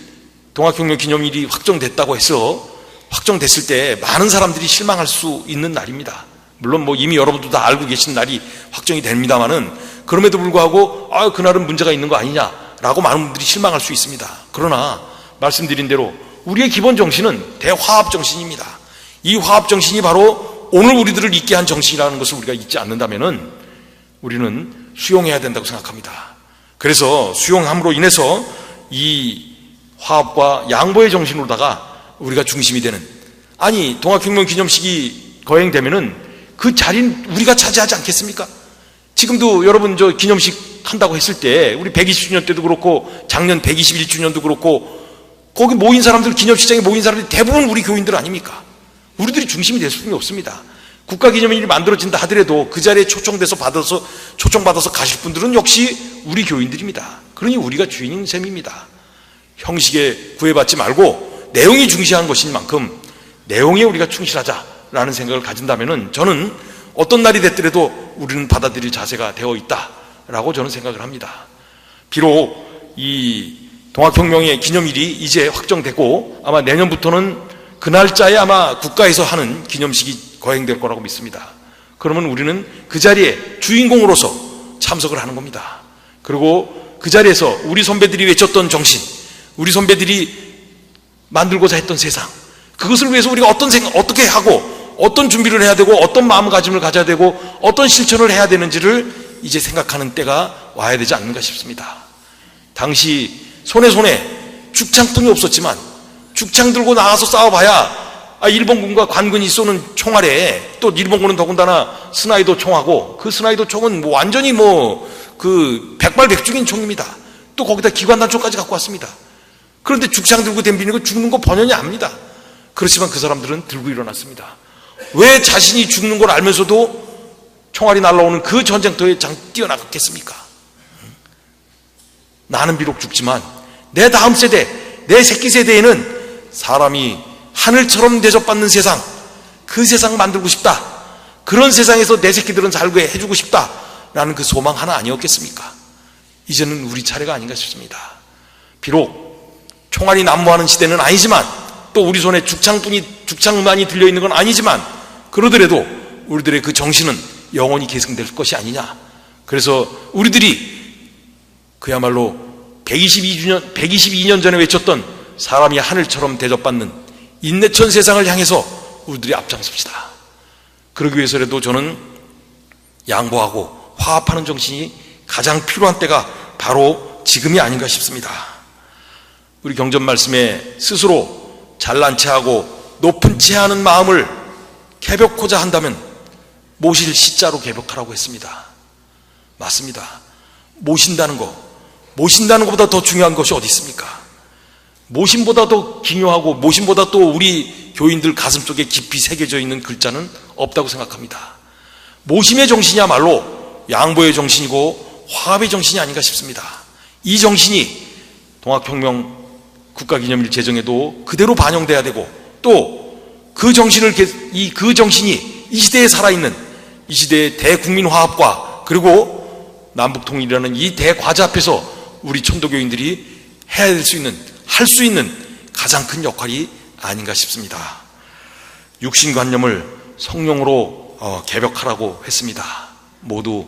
동학혁명 기념일이 확정됐다고 해서 확정됐을 때 많은 사람들이 실망할 수 있는 날입니다. 물론 뭐 이미 여러분도 다 알고 계신 날이 확정이 됩니다만은 그럼에도 불구하고 그날은 문제가 있는 거 아니냐라고 많은 분들이 실망할 수 있습니다. 그러나 말씀드린 대로 우리의 기본 정신은 대화합 정신입니다. 이 화합 정신이 바로 오늘 우리들을 있게 한 정신이라는 것을 우리가 잊지 않는다면은 우리는 수용해야 된다고 생각합니다. 그래서 수용함으로 인해서 이 화합과 양보의 정신으로다가 우리가 중심이 되는, 아니 동학혁명 기념식이 거행되면은 그 자리는 우리가 차지하지 않겠습니까? 지금도 여러분 저 기념식 한다고 했을 때 우리 120주년 때도 그렇고 작년 121주년도 그렇고 거기 모인 사람들, 기념식장에 모인 사람들이 대부분 우리 교인들 아닙니까? 우리들이 중심이 될 수는 없습니다. 국가기념일이 만들어진다 하더라도 그 자리에 초청받아서 가실 분들은 역시 우리 교인들입니다. 그러니 우리가 주인인 셈입니다. 형식에 구애받지 말고 내용이 중시한 것인 만큼 내용에 우리가 충실하자라는 생각을 가진다면은 저는 어떤 날이 됐더라도 우리는 받아들일 자세가 되어 있다라고 저는 생각을 합니다. 비록 이 동학혁명의 기념일이 이제 확정되고 아마 내년부터는 그 날짜에 아마 국가에서 하는 기념식이 거행될 거라고 믿습니다. 그러면 우리는 그 자리에 주인공으로서 참석을 하는 겁니다. 그리고 그 자리에서 우리 선배들이 외쳤던 정신, 우리 선배들이 만들고자 했던 세상, 그것을 위해서 우리가 어떻게 하고 어떤 준비를 해야 되고 어떤 마음가짐을 가져야 되고 어떤 실천을 해야 되는지를 이제 생각하는 때가 와야 되지 않는가 싶습니다. 당시 손에 죽창뿐이 없었지만 죽창 들고 나가서 싸워봐야 일본군과 관군이 쏘는 총알에 또 일본군은 더군다나 스나이더 총하고 그 스나이더 총은 뭐 완전히 그 백발백중인 총입니다. 또 거기다 기관단총까지 갖고 왔습니다. 그런데 죽창 들고 덤비는 거 죽는 거 번연히 압니다. 그렇지만 그 사람들은 들고 일어났습니다. 왜 자신이 죽는 걸 알면서도 총알이 날아오는 그 전쟁터에 뛰어나갔겠습니까? 나는 비록 죽지만 내 다음 세대, 내 새끼 세대에는 사람이 하늘처럼 대접받는 세상, 그 세상 만들고 싶다. 그런 세상에서 내 새끼들은 살게 해주고 싶다라는 그 소망 하나 아니었겠습니까? 이제는 우리 차례가 아닌가 싶습니다. 비록 총알이 난무하는 시대는 아니지만, 또 우리 손에 죽창만이 들려있는 건 아니지만, 그러더라도 우리들의 그 정신은 영원히 계승될 것이 아니냐. 그래서 우리들이 그야말로 122년 전에 외쳤던 사람이 하늘처럼 대접받는 인내천 세상을 향해서 우리들이 앞장섭시다. 그러기 위해서라도 저는 양보하고 화합하는 정신이 가장 필요한 때가 바로 지금이 아닌가 싶습니다. 우리 경전 말씀에 스스로 잘난 체하고 높은 체하는 마음을 개벽고자 한다면 모실 시자로 개벽하라고 했습니다. 맞습니다. 모신다는 것보다 더 중요한 것이 어디 있습니까? 모심보다 더 기묘하고 모심보다 또 우리 교인들 가슴속에 깊이 새겨져 있는 글자는 없다고 생각합니다. 모심의 정신이야말로 양보의 정신이고 화합의 정신이 아닌가 싶습니다. 이 정신이 동학혁명 국가기념일 제정에도 그대로 반영돼야 되고, 또 그 정신이 이 시대에 살아있는, 이 시대의 대국민 화합과 그리고 남북통일이라는 이 대과제 앞에서 우리 천도교인들이 할 수 있는 가장 큰 역할이 아닌가 싶습니다. 육신관념을 성령으로 개벽하라고 했습니다. 모두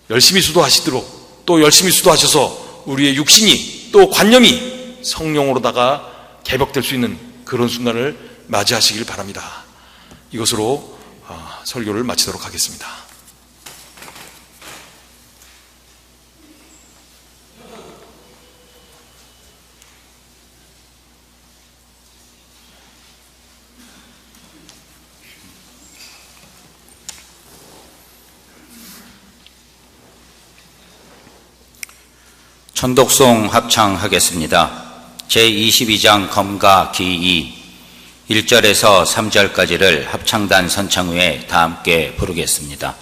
열심히 수도하시도록, 또 열심히 수도하셔서 우리의 육신이 또 관념이 성령으로다가 개벽될 수 있는 그런 순간을 맞이하시길 바랍니다. 이것으로 설교를 마치도록 하겠습니다. 천독송 합창하겠습니다. 제22장 검가 기2 1절에서 3절까지를 합창단 선창후에 다 함께 부르겠습니다.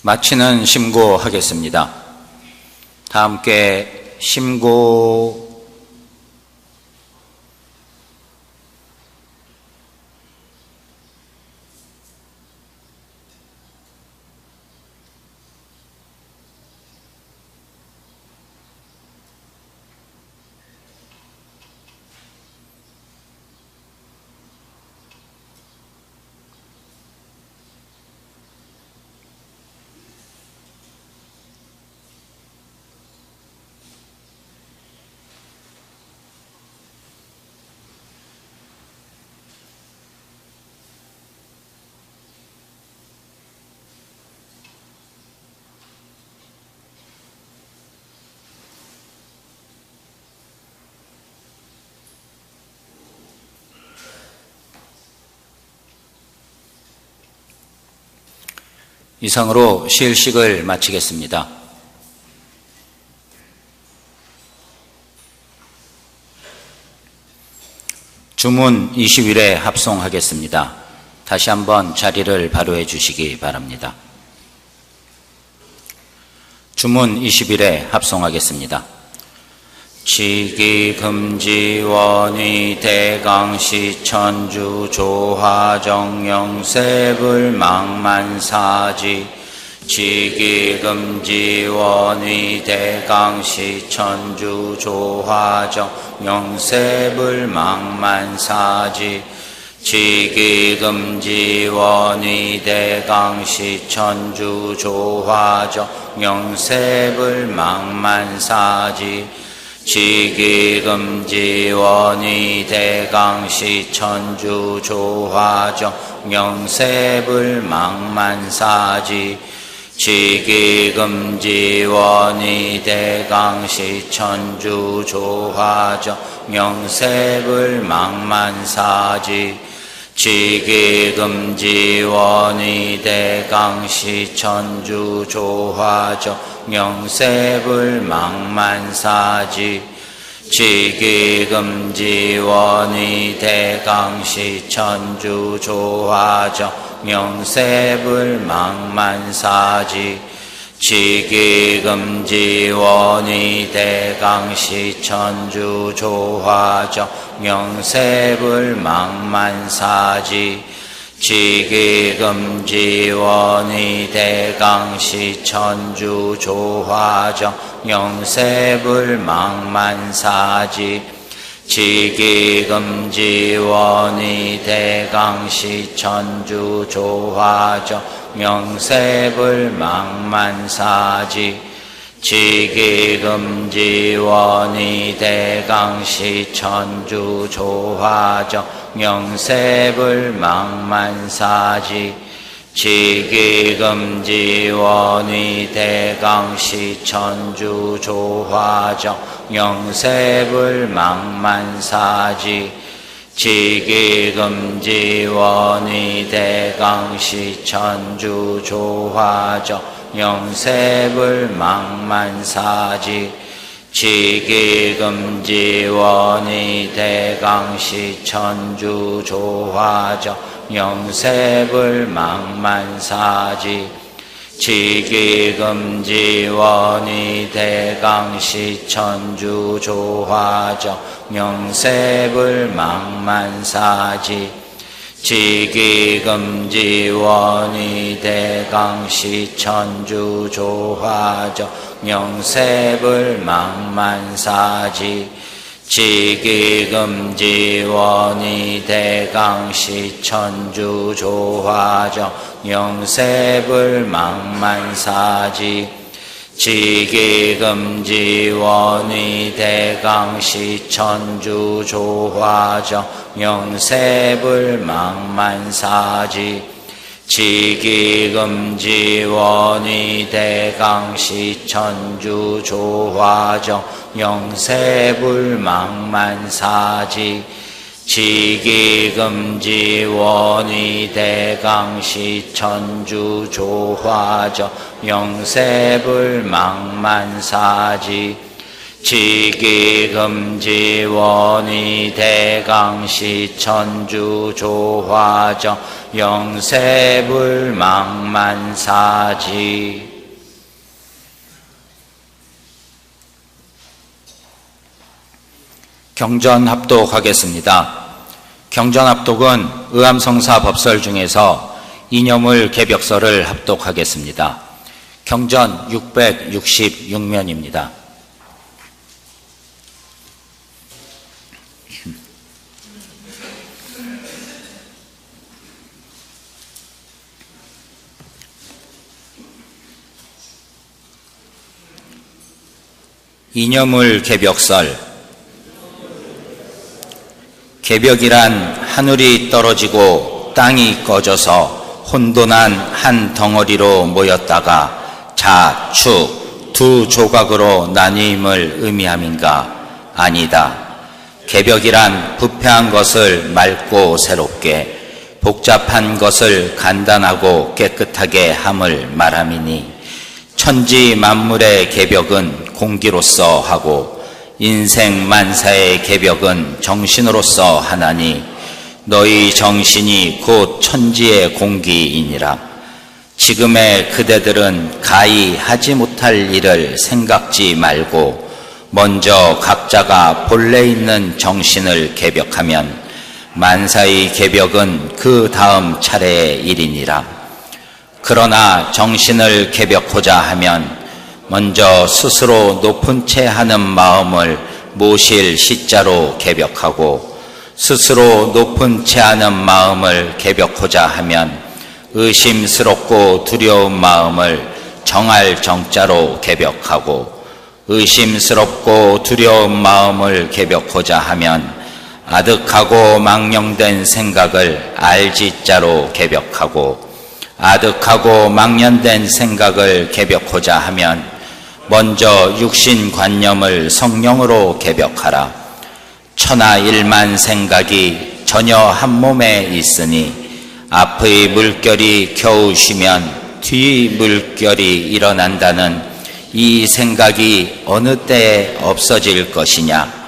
마치는 심고하겠습니다. 다 함께 심고. 이상으로 시일식을 마치겠습니다. 주문 20일에 합송하겠습니다. 다시 한번 자리를 바로해 주시기 바랍니다. 주문 20일에 합송하겠습니다. 지기금지원의 대강시 천주 조화정영세불망만사지 지기금지원의 대강시 천주 조화정영세불망만사지 지기금지원의 대강시 천주 조화정영세불망만사지 지기금지원의 대강시 천주 조화정 영세불망만사지 지기금지원의 대강시 천주 조화정 영세불망만사지 지기금지원의 대강시 천주 조화정 영세불망만사지 지기금지원의 대강시 천주 조화정 영세불망만사지 지기금지원의 대강시 천주 조화정 영세불망만사지 지기금지원의 대강시 천주 조화정 영세불망만사지 지기금지원의 대강시 천주 조화정 영세불망만사지 지기금지원의 대강시 천주 조화정 영세불망만사지 지기금지원의 대강시 천주 조화정 영세불망만사지 지기금지원의 대강시 천주 조화정 영세불망만사지 지기금지원의 대강시 천주 조화정 영세불망만사지 지기금지원의 대강시 천주 조화정 영세불망만사지 지기금지원의 대강시 천주 조화정 영세불망만사지 지기금지원의 대강시 천주 조화정 영세불망만사지 지기금지원의 대강시 천주 조화정 영세불망만사지 지기금지원의 대강시 천주 조화정 영세불망만사지 지기금지원의 대강시 천주 조화정 영세불망만사지 지기금지원의 대강시 천주 조화정 영세불망만사지. 경전합독하겠습니다. 경전합독은 의암성사 법설 중에서 이념을 개벽설을 합독하겠습니다. 경전 666면입니다. 이념을 개벽설. 개벽이란 하늘이 떨어지고 땅이 꺼져서 혼돈한 한 덩어리로 모였다가 좌측 두 조각으로 나뉘임을 의미함인가? 아니다. 개벽이란 부패한 것을 맑고 새롭게, 복잡한 것을 간단하고 깨끗하게 함을 말함이니, 천지 만물의 개벽은 공기로서 하고 인생 만사의 개벽은 정신으로서 하나니 너희 정신이 곧 천지의 공기이니라. 지금의 그대들은 가히 하지 못할 일을 생각지 말고 먼저 각자가 본래 있는 정신을 개벽하면 만사의 개벽은 그 다음 차례의 일이니라. 그러나 정신을 개벽하자 하면 먼저 스스로 높은 채 하는 마음을 모실 시자로 개벽하고, 스스로 높은 채 하는 마음을 개벽하자 하면 의심스럽고 두려운 마음을 정할 정자로 개벽하고, 의심스럽고 두려운 마음을 개벽하자 하면 아득하고 망령된 생각을 알지자로 개벽하고, 아득하고 망령된 생각을 개벽하자 하면 먼저 육신관념을 성령으로 개벽하라. 천하일만 생각이 전혀 한 몸에 있으니 앞의 물결이 겨우 쉬면 뒤의 물결이 일어난다는 이 생각이 어느 때에 없어질 것이냐.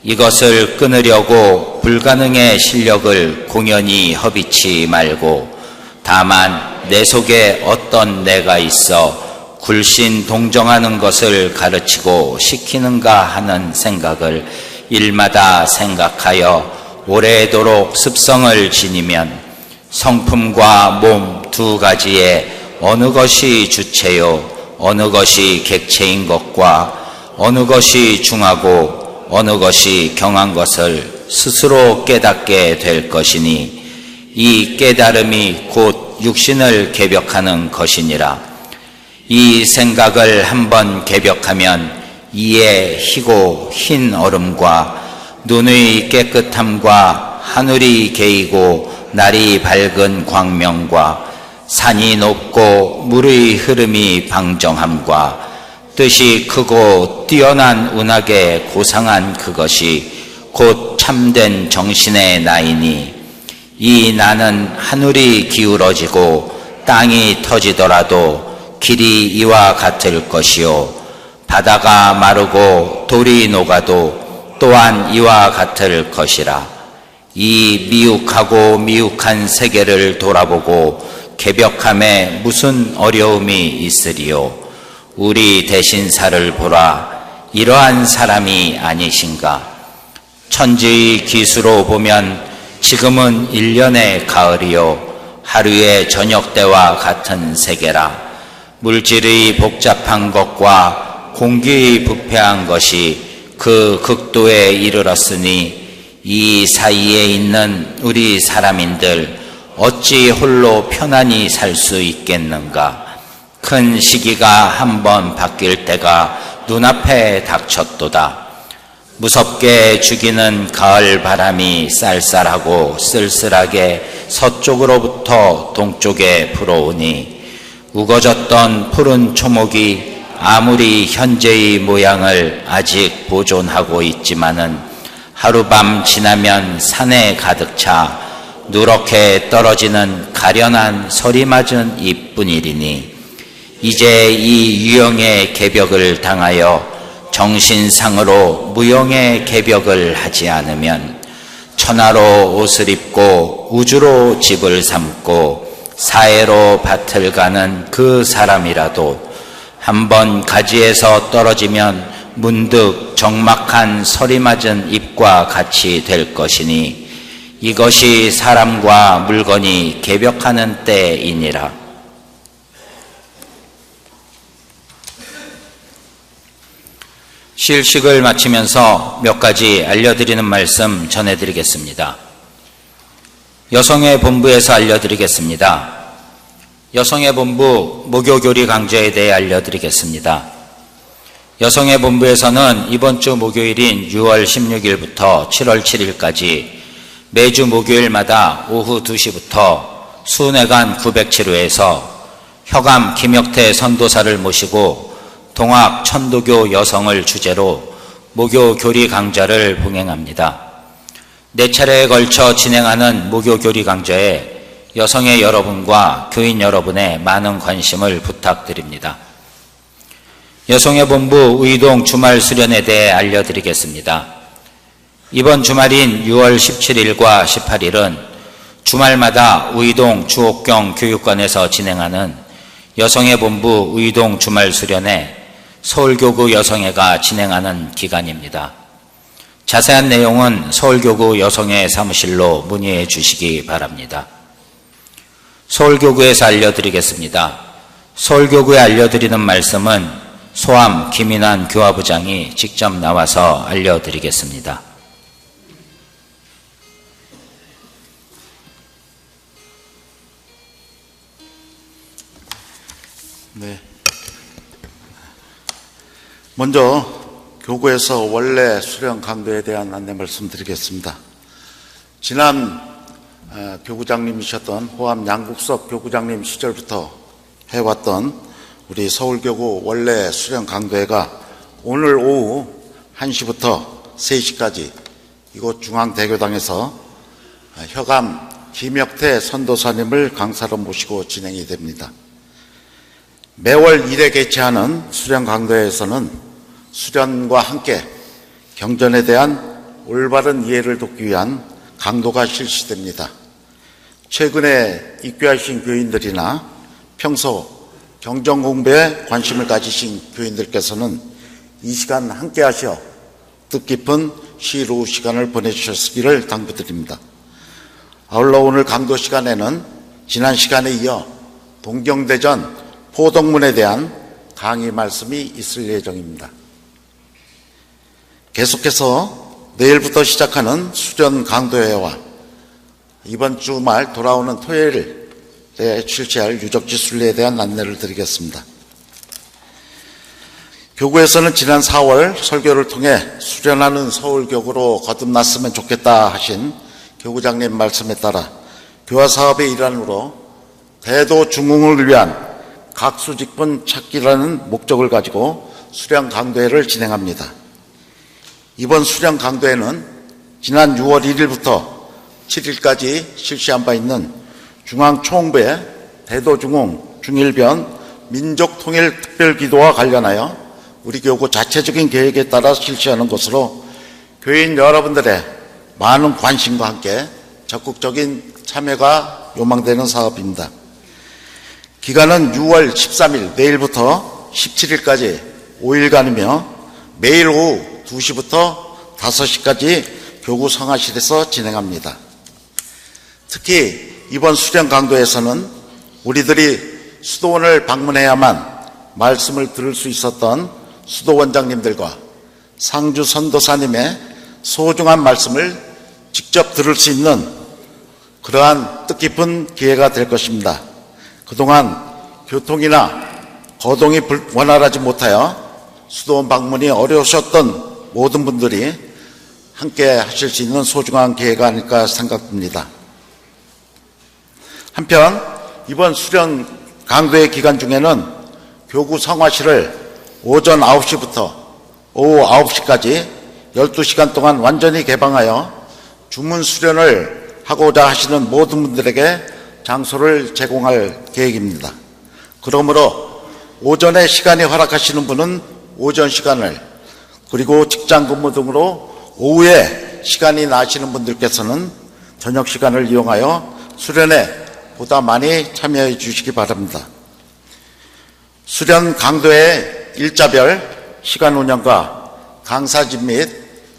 이것을 끊으려고 불가능의 실력을 공연히 허비치 말고 다만 내 속에 어떤 내가 있어 굴신 동정하는 것을 가르치고 시키는가 하는 생각을 일마다 생각하여 오래도록 습성을 지니면 성품과 몸 두 가지에 어느 것이 주체요 어느 것이 객체인 것과 어느 것이 중하고 어느 것이 경한 것을 스스로 깨닫게 될 것이니 이 깨달음이 곧 육신을 개벽하는 것이니라. 이 생각을 한번 개벽하면 이에 희고 흰 얼음과 눈의 깨끗함과 하늘이 개이고 날이 밝은 광명과 산이 높고 물의 흐름이 방정함과 뜻이 크고 뛰어난 운학의 고상한 그것이 곧 참된 정신의 나이니, 이 나는 하늘이 기울어지고 땅이 터지더라도 길이 이와 같을 것이요 바다가 마르고 돌이 녹아도 또한 이와 같을 것이라. 이 미혹하고 미혹한 세계를 돌아보고 개벽함에 무슨 어려움이 있으리요. 우리 대신사를 보라. 이러한 사람이 아니신가. 천지의 기수로 보면 지금은 1년의 가을이요 하루의 저녁 때와 같은 세계라. 물질의 복잡한 것과 공기의 부패한 것이 그 극도에 이르렀으니 이 사이에 있는 우리 사람인들 어찌 홀로 편안히 살 수 있겠는가. 큰 시기가 한번 바뀔 때가 눈앞에 닥쳤도다. 무섭게 죽이는 가을 바람이 쌀쌀하고 쓸쓸하게 서쪽으로부터 동쪽에 불어오니 우거졌던 푸른 초목이 아무리 현재의 모양을 아직 보존하고 있지만은 하룻밤 지나면 산에 가득 차 누렇게 떨어지는 가련한 서리 맞은 잎뿐이리니 이제 이 유형의 개벽을 당하여 정신상으로 무용의 개벽을 하지 않으면 천하로 옷을 입고 우주로 집을 삼고 사해로 밭을 가는 그 사람이라도 한번 가지에서 떨어지면 문득 적막한 서리 맞은 잎과 같이 될 것이니 이것이 사람과 물건이 개벽하는 때이니라. 실식을 마치면서 몇 가지 알려드리는 말씀 전해드리겠습니다. 여성의 본부에서 알려드리겠습니다. 여성의 본부 목요교리 강좌에 대해 알려드리겠습니다. 여성의 본부에서는 이번 주 목요일인 6월 16일부터 7월 7일까지 매주 목요일마다 오후 2시부터 수뇌관 907호에서 혀감 김혁태 선도사를 모시고 동학 천도교 여성을 주제로 목요교리 강좌를 봉행합니다. 4차례에 걸쳐 진행하는 목요교리 강좌에 여성의 여러분과 교인 여러분의 많은 관심을 부탁드립니다. 여성의 본부 의동 주말 수련에 대해 알려드리겠습니다. 이번 주말인 6월 17일과 18일은 주말마다 의동 주옥경 교육관에서 진행하는 여성의 본부 의동 주말 수련에 서울교구 여성회가 진행하는 기간입니다. 자세한 내용은 서울교구 여성회 사무실로 문의해 주시기 바랍니다. 서울교구에서 알려드리겠습니다. 서울교구에 알려드리는 말씀은 소암 김인환 교화부장이 직접 나와서 알려드리겠습니다. 네. 먼저 교구에서 원래 수련 강도에 대한 안내 말씀드리겠습니다. 지난 교구장님이셨던 호암 양국석 교구장님 시절부터 해왔던 우리 서울교구 원래 수련 강도회가 오늘 오후 1시부터 3시까지 이곳 중앙대교당에서 혀감 김혁태 선도사님을 강사로 모시고 진행이 됩니다. 매월 1회 개최하는 수련 강도회에서는 수련과 함께 경전에 대한 올바른 이해를 돕기 위한 강도가 실시됩니다. 최근에 입교하신 교인들이나 평소 경전 공부에 관심을 가지신 교인들께서는 이 시간 함께 하셔 뜻깊은 시로 시간을 보내주셨기를 당부드립니다. 아울러 오늘 강도 시간에는 지난 시간에 이어 동경대전 포덕문에 대한 강의 말씀이 있을 예정입니다. 계속해서 내일부터 시작하는 수련 강도회와 이번 주말 돌아오는 토요일에 실시할 유적지 순례에 대한 안내를 드리겠습니다. 교구에서는 지난 4월 설교를 통해 수련하는 서울교구로 거듭났으면 좋겠다 하신 교구장님 말씀에 따라 교화 사업의 일환으로 대도 중흥을 위한 각수직분 찾기라는 목적을 가지고 수련 강도회를 진행합니다. 이번 수련 강도회는 지난 6월 1일부터 7일까지 실시한 바 있는 중앙총회 대도중흥 중일변 민족통일특별기도와 관련하여 우리 교구 자체적인 계획에 따라 실시하는 것으로 교인 여러분들의 많은 관심과 함께 적극적인 참여가 요망되는 사업입니다. 기간은 6월 13일 내일부터 17일까지 5일간이며 매일 오후 2시부터 5시까지 교구 성화실에서 진행합니다. 특히 이번 수련 강도에서는 우리들이 수도원을 방문해야만 말씀을 들을 수 있었던 수도원장님들과 상주 선도사님의 소중한 말씀을 직접 들을 수 있는 그러한 뜻깊은 기회가 될 것입니다. 그동안 교통이나 거동이 원활하지 못하여 수도원 방문이 어려우셨던 모든 분들이 함께 하실 수 있는 소중한 기회가 아닐까 생각됩니다. 한편 이번 수련 강도회 기간 중에는 교구 성화실을 오전 9시부터 오후 9시까지 12시간 동안 완전히 개방하여 주문 수련을 하고자 하시는 모든 분들에게 장소를 제공할 계획입니다. 그러므로 오전에 시간이 허락하시는 분은 오전 시간을, 그리고 직장 근무 등으로 오후에 시간이 나시는 분들께서는 저녁 시간을 이용하여 수련에 보다 많이 참여해 주시기 바랍니다. 수련 강도의 일자별 시간 운영과 강사진 및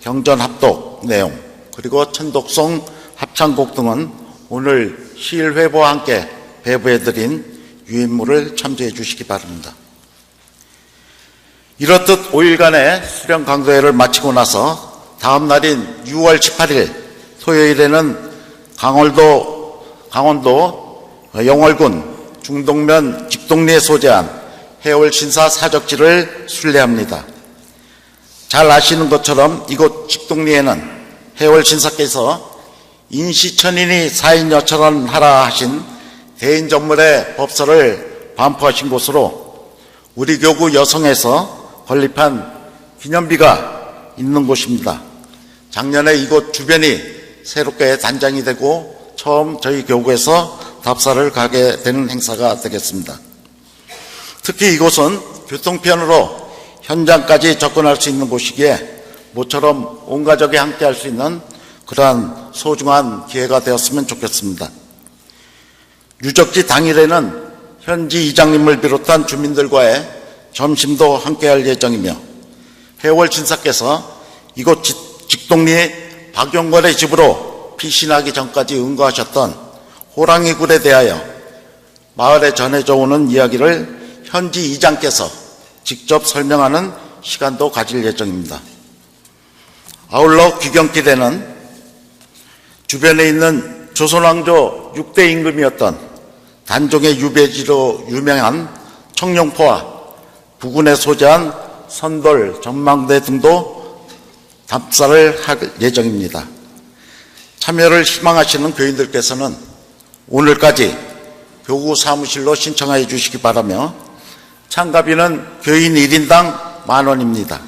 경전 합독 내용, 그리고 천독송 합창곡 등은 오늘 시일회보와 함께 배부해드린 유인물을 참조해 주시기 바랍니다. 이렇듯 5일간의 수련 강도회를 마치고 나서 다음 날인 6월 18일 토요일에는 강원도 영월군 중동면 직동리에 소재한 해월신사 사적지를 순례합니다. 잘 아시는 것처럼 이곳 직동리에는 해월신사께서 인시천인이 사인여천하라 하신 대인전물의 법서를 반포하신 곳으로 우리 교구 여성에서 건립한 기념비가 있는 곳입니다. 작년에 이곳 주변이 새롭게 단장이 되고 처음 저희 교구에서 답사를 가게 되는 행사가 되겠습니다. 특히 이곳은 교통편으로 현장까지 접근할 수 있는 곳이기에 모처럼 온 가족이 함께 할 수 있는 그러한 소중한 기회가 되었으면 좋겠습니다. 유적지 당일에는 현지 이장님을 비롯한 주민들과의 점심도 함께할 예정이며 해월신사께서 이곳 직동리 박용걸의 집으로 피신하기 전까지 응거하셨던 호랑이 굴에 대하여 마을에 전해져 오는 이야기를 현지 이장께서 직접 설명하는 시간도 가질 예정입니다. 아울러 귀경길에는 주변에 있는 조선왕조 6대 임금이었던 단종의 유배지로 유명한 청룡포와 부근에 소재한 선돌, 전망대 등도 답사를 할 예정입니다. 참여를 희망하시는 교인들께서는 오늘까지 교구 사무실로 신청하여 주시기 바라며 참가비는 교인 1인당 10,000원입니다.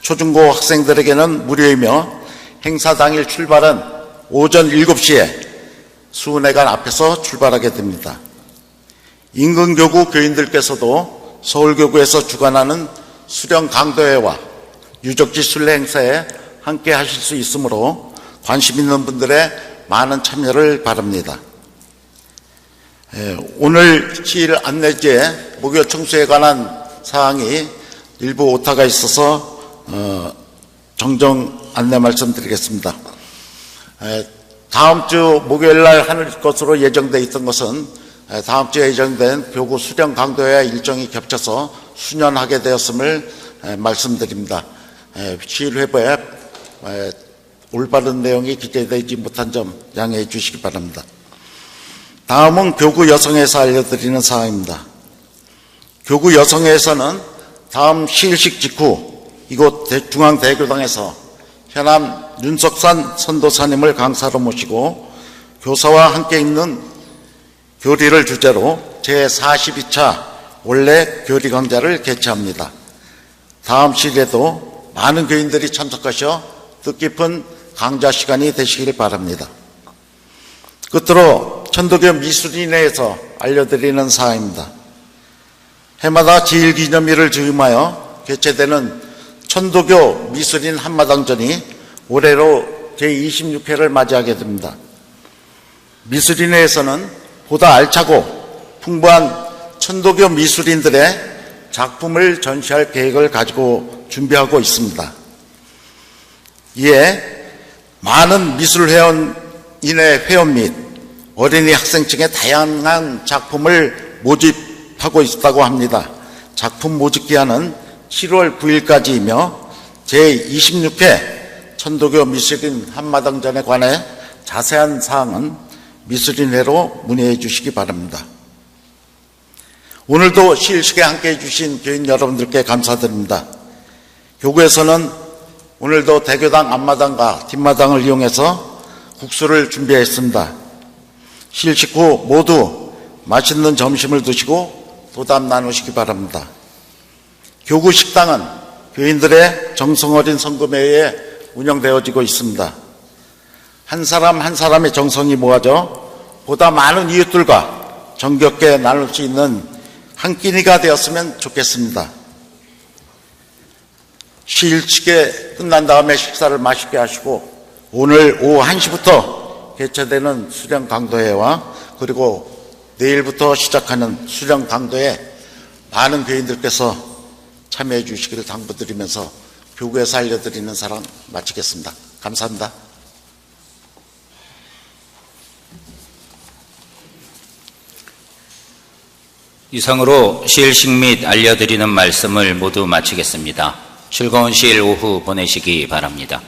초중고 학생들에게는 무료이며 행사 당일 출발은 오전 7시에 수은회관 앞에서 출발하게 됩니다. 인근 교구 교인들께서도 서울교구에서 주관하는 수련 강도회와 유적지 순례 행사에 함께 하실 수 있으므로 관심 있는 분들의 많은 참여를 바랍니다. 오늘 시일 안내지에 목요 청소에 관한 사항이 일부 오타가 있어서 정정 안내 말씀드리겠습니다. 다음 주 목요일 날 하는 것으로 예정되어 있던 것은 다음 주에 예정된 교구 수련 강도회 일정이 겹쳐서 수년하게 되었음을 말씀드립니다. 시일회보에 올바른 내용이 기재되지 못한 점 양해해 주시기 바랍니다. 다음은 교구 여성회에서 알려드리는 사항입니다. 교구 여성회에서는 다음 시일식 직후 이곳 중앙대교당에서 현암 윤석산 선도사님을 강사로 모시고 교사와 함께 있는 교리를 주제로 제42차 원래 교리 강좌를 개최합니다. 다음 시일에도 많은 교인들이 참석하셔 뜻깊은 강좌 시간이 되시길 바랍니다. 끝으로 천도교 미술인회에서 알려드리는 사항입니다. 해마다 지일기념일을 즈음하여 개최되는 천도교 미술인 한마당전이 올해로 제26회를 맞이하게 됩니다. 미술인회에서는 보다 알차고 풍부한 천도교 미술인들의 작품을 전시할 계획을 가지고 준비하고 있습니다. 이에 많은 미술회원인의 회원 및 어린이 학생층의 다양한 작품을 모집하고 있다고 합니다. 작품 모집 기한은 7월 9일까지이며 제26회 천도교 미술인 한마당전에 관해 자세한 사항은 미술인회로 문의해 주시기 바랍니다. 오늘도 시일식에 함께해 주신 교인 여러분들께 감사드립니다. 교구에서는 오늘도 대교당 앞마당과 뒷마당을 이용해서 국수를 준비했습니다. 시일식 후 모두 맛있는 점심을 드시고 도담 나누시기 바랍니다. 교구 식당은 교인들의 정성어린 성금에 의해 운영되어지고 있습니다. 한 사람 한 사람의 정성이 모아져 보다 많은 이웃들과 정겹게 나눌 수 있는 한 끼니가 되었으면 좋겠습니다. 시일치게 끝난 다음에 식사를 맛있게 하시고 오늘 오후 1시부터 개최되는 수령 강도회와 그리고 내일부터 시작하는 수령 강도회 많은 교인들께서 참여해 주시기를 당부드리면서 교구에서 알려드리는 사랑 마치겠습니다. 감사합니다. 이상으로 시일식 및 알려드리는 말씀을 모두 마치겠습니다. 즐거운 시일 오후 보내시기 바랍니다.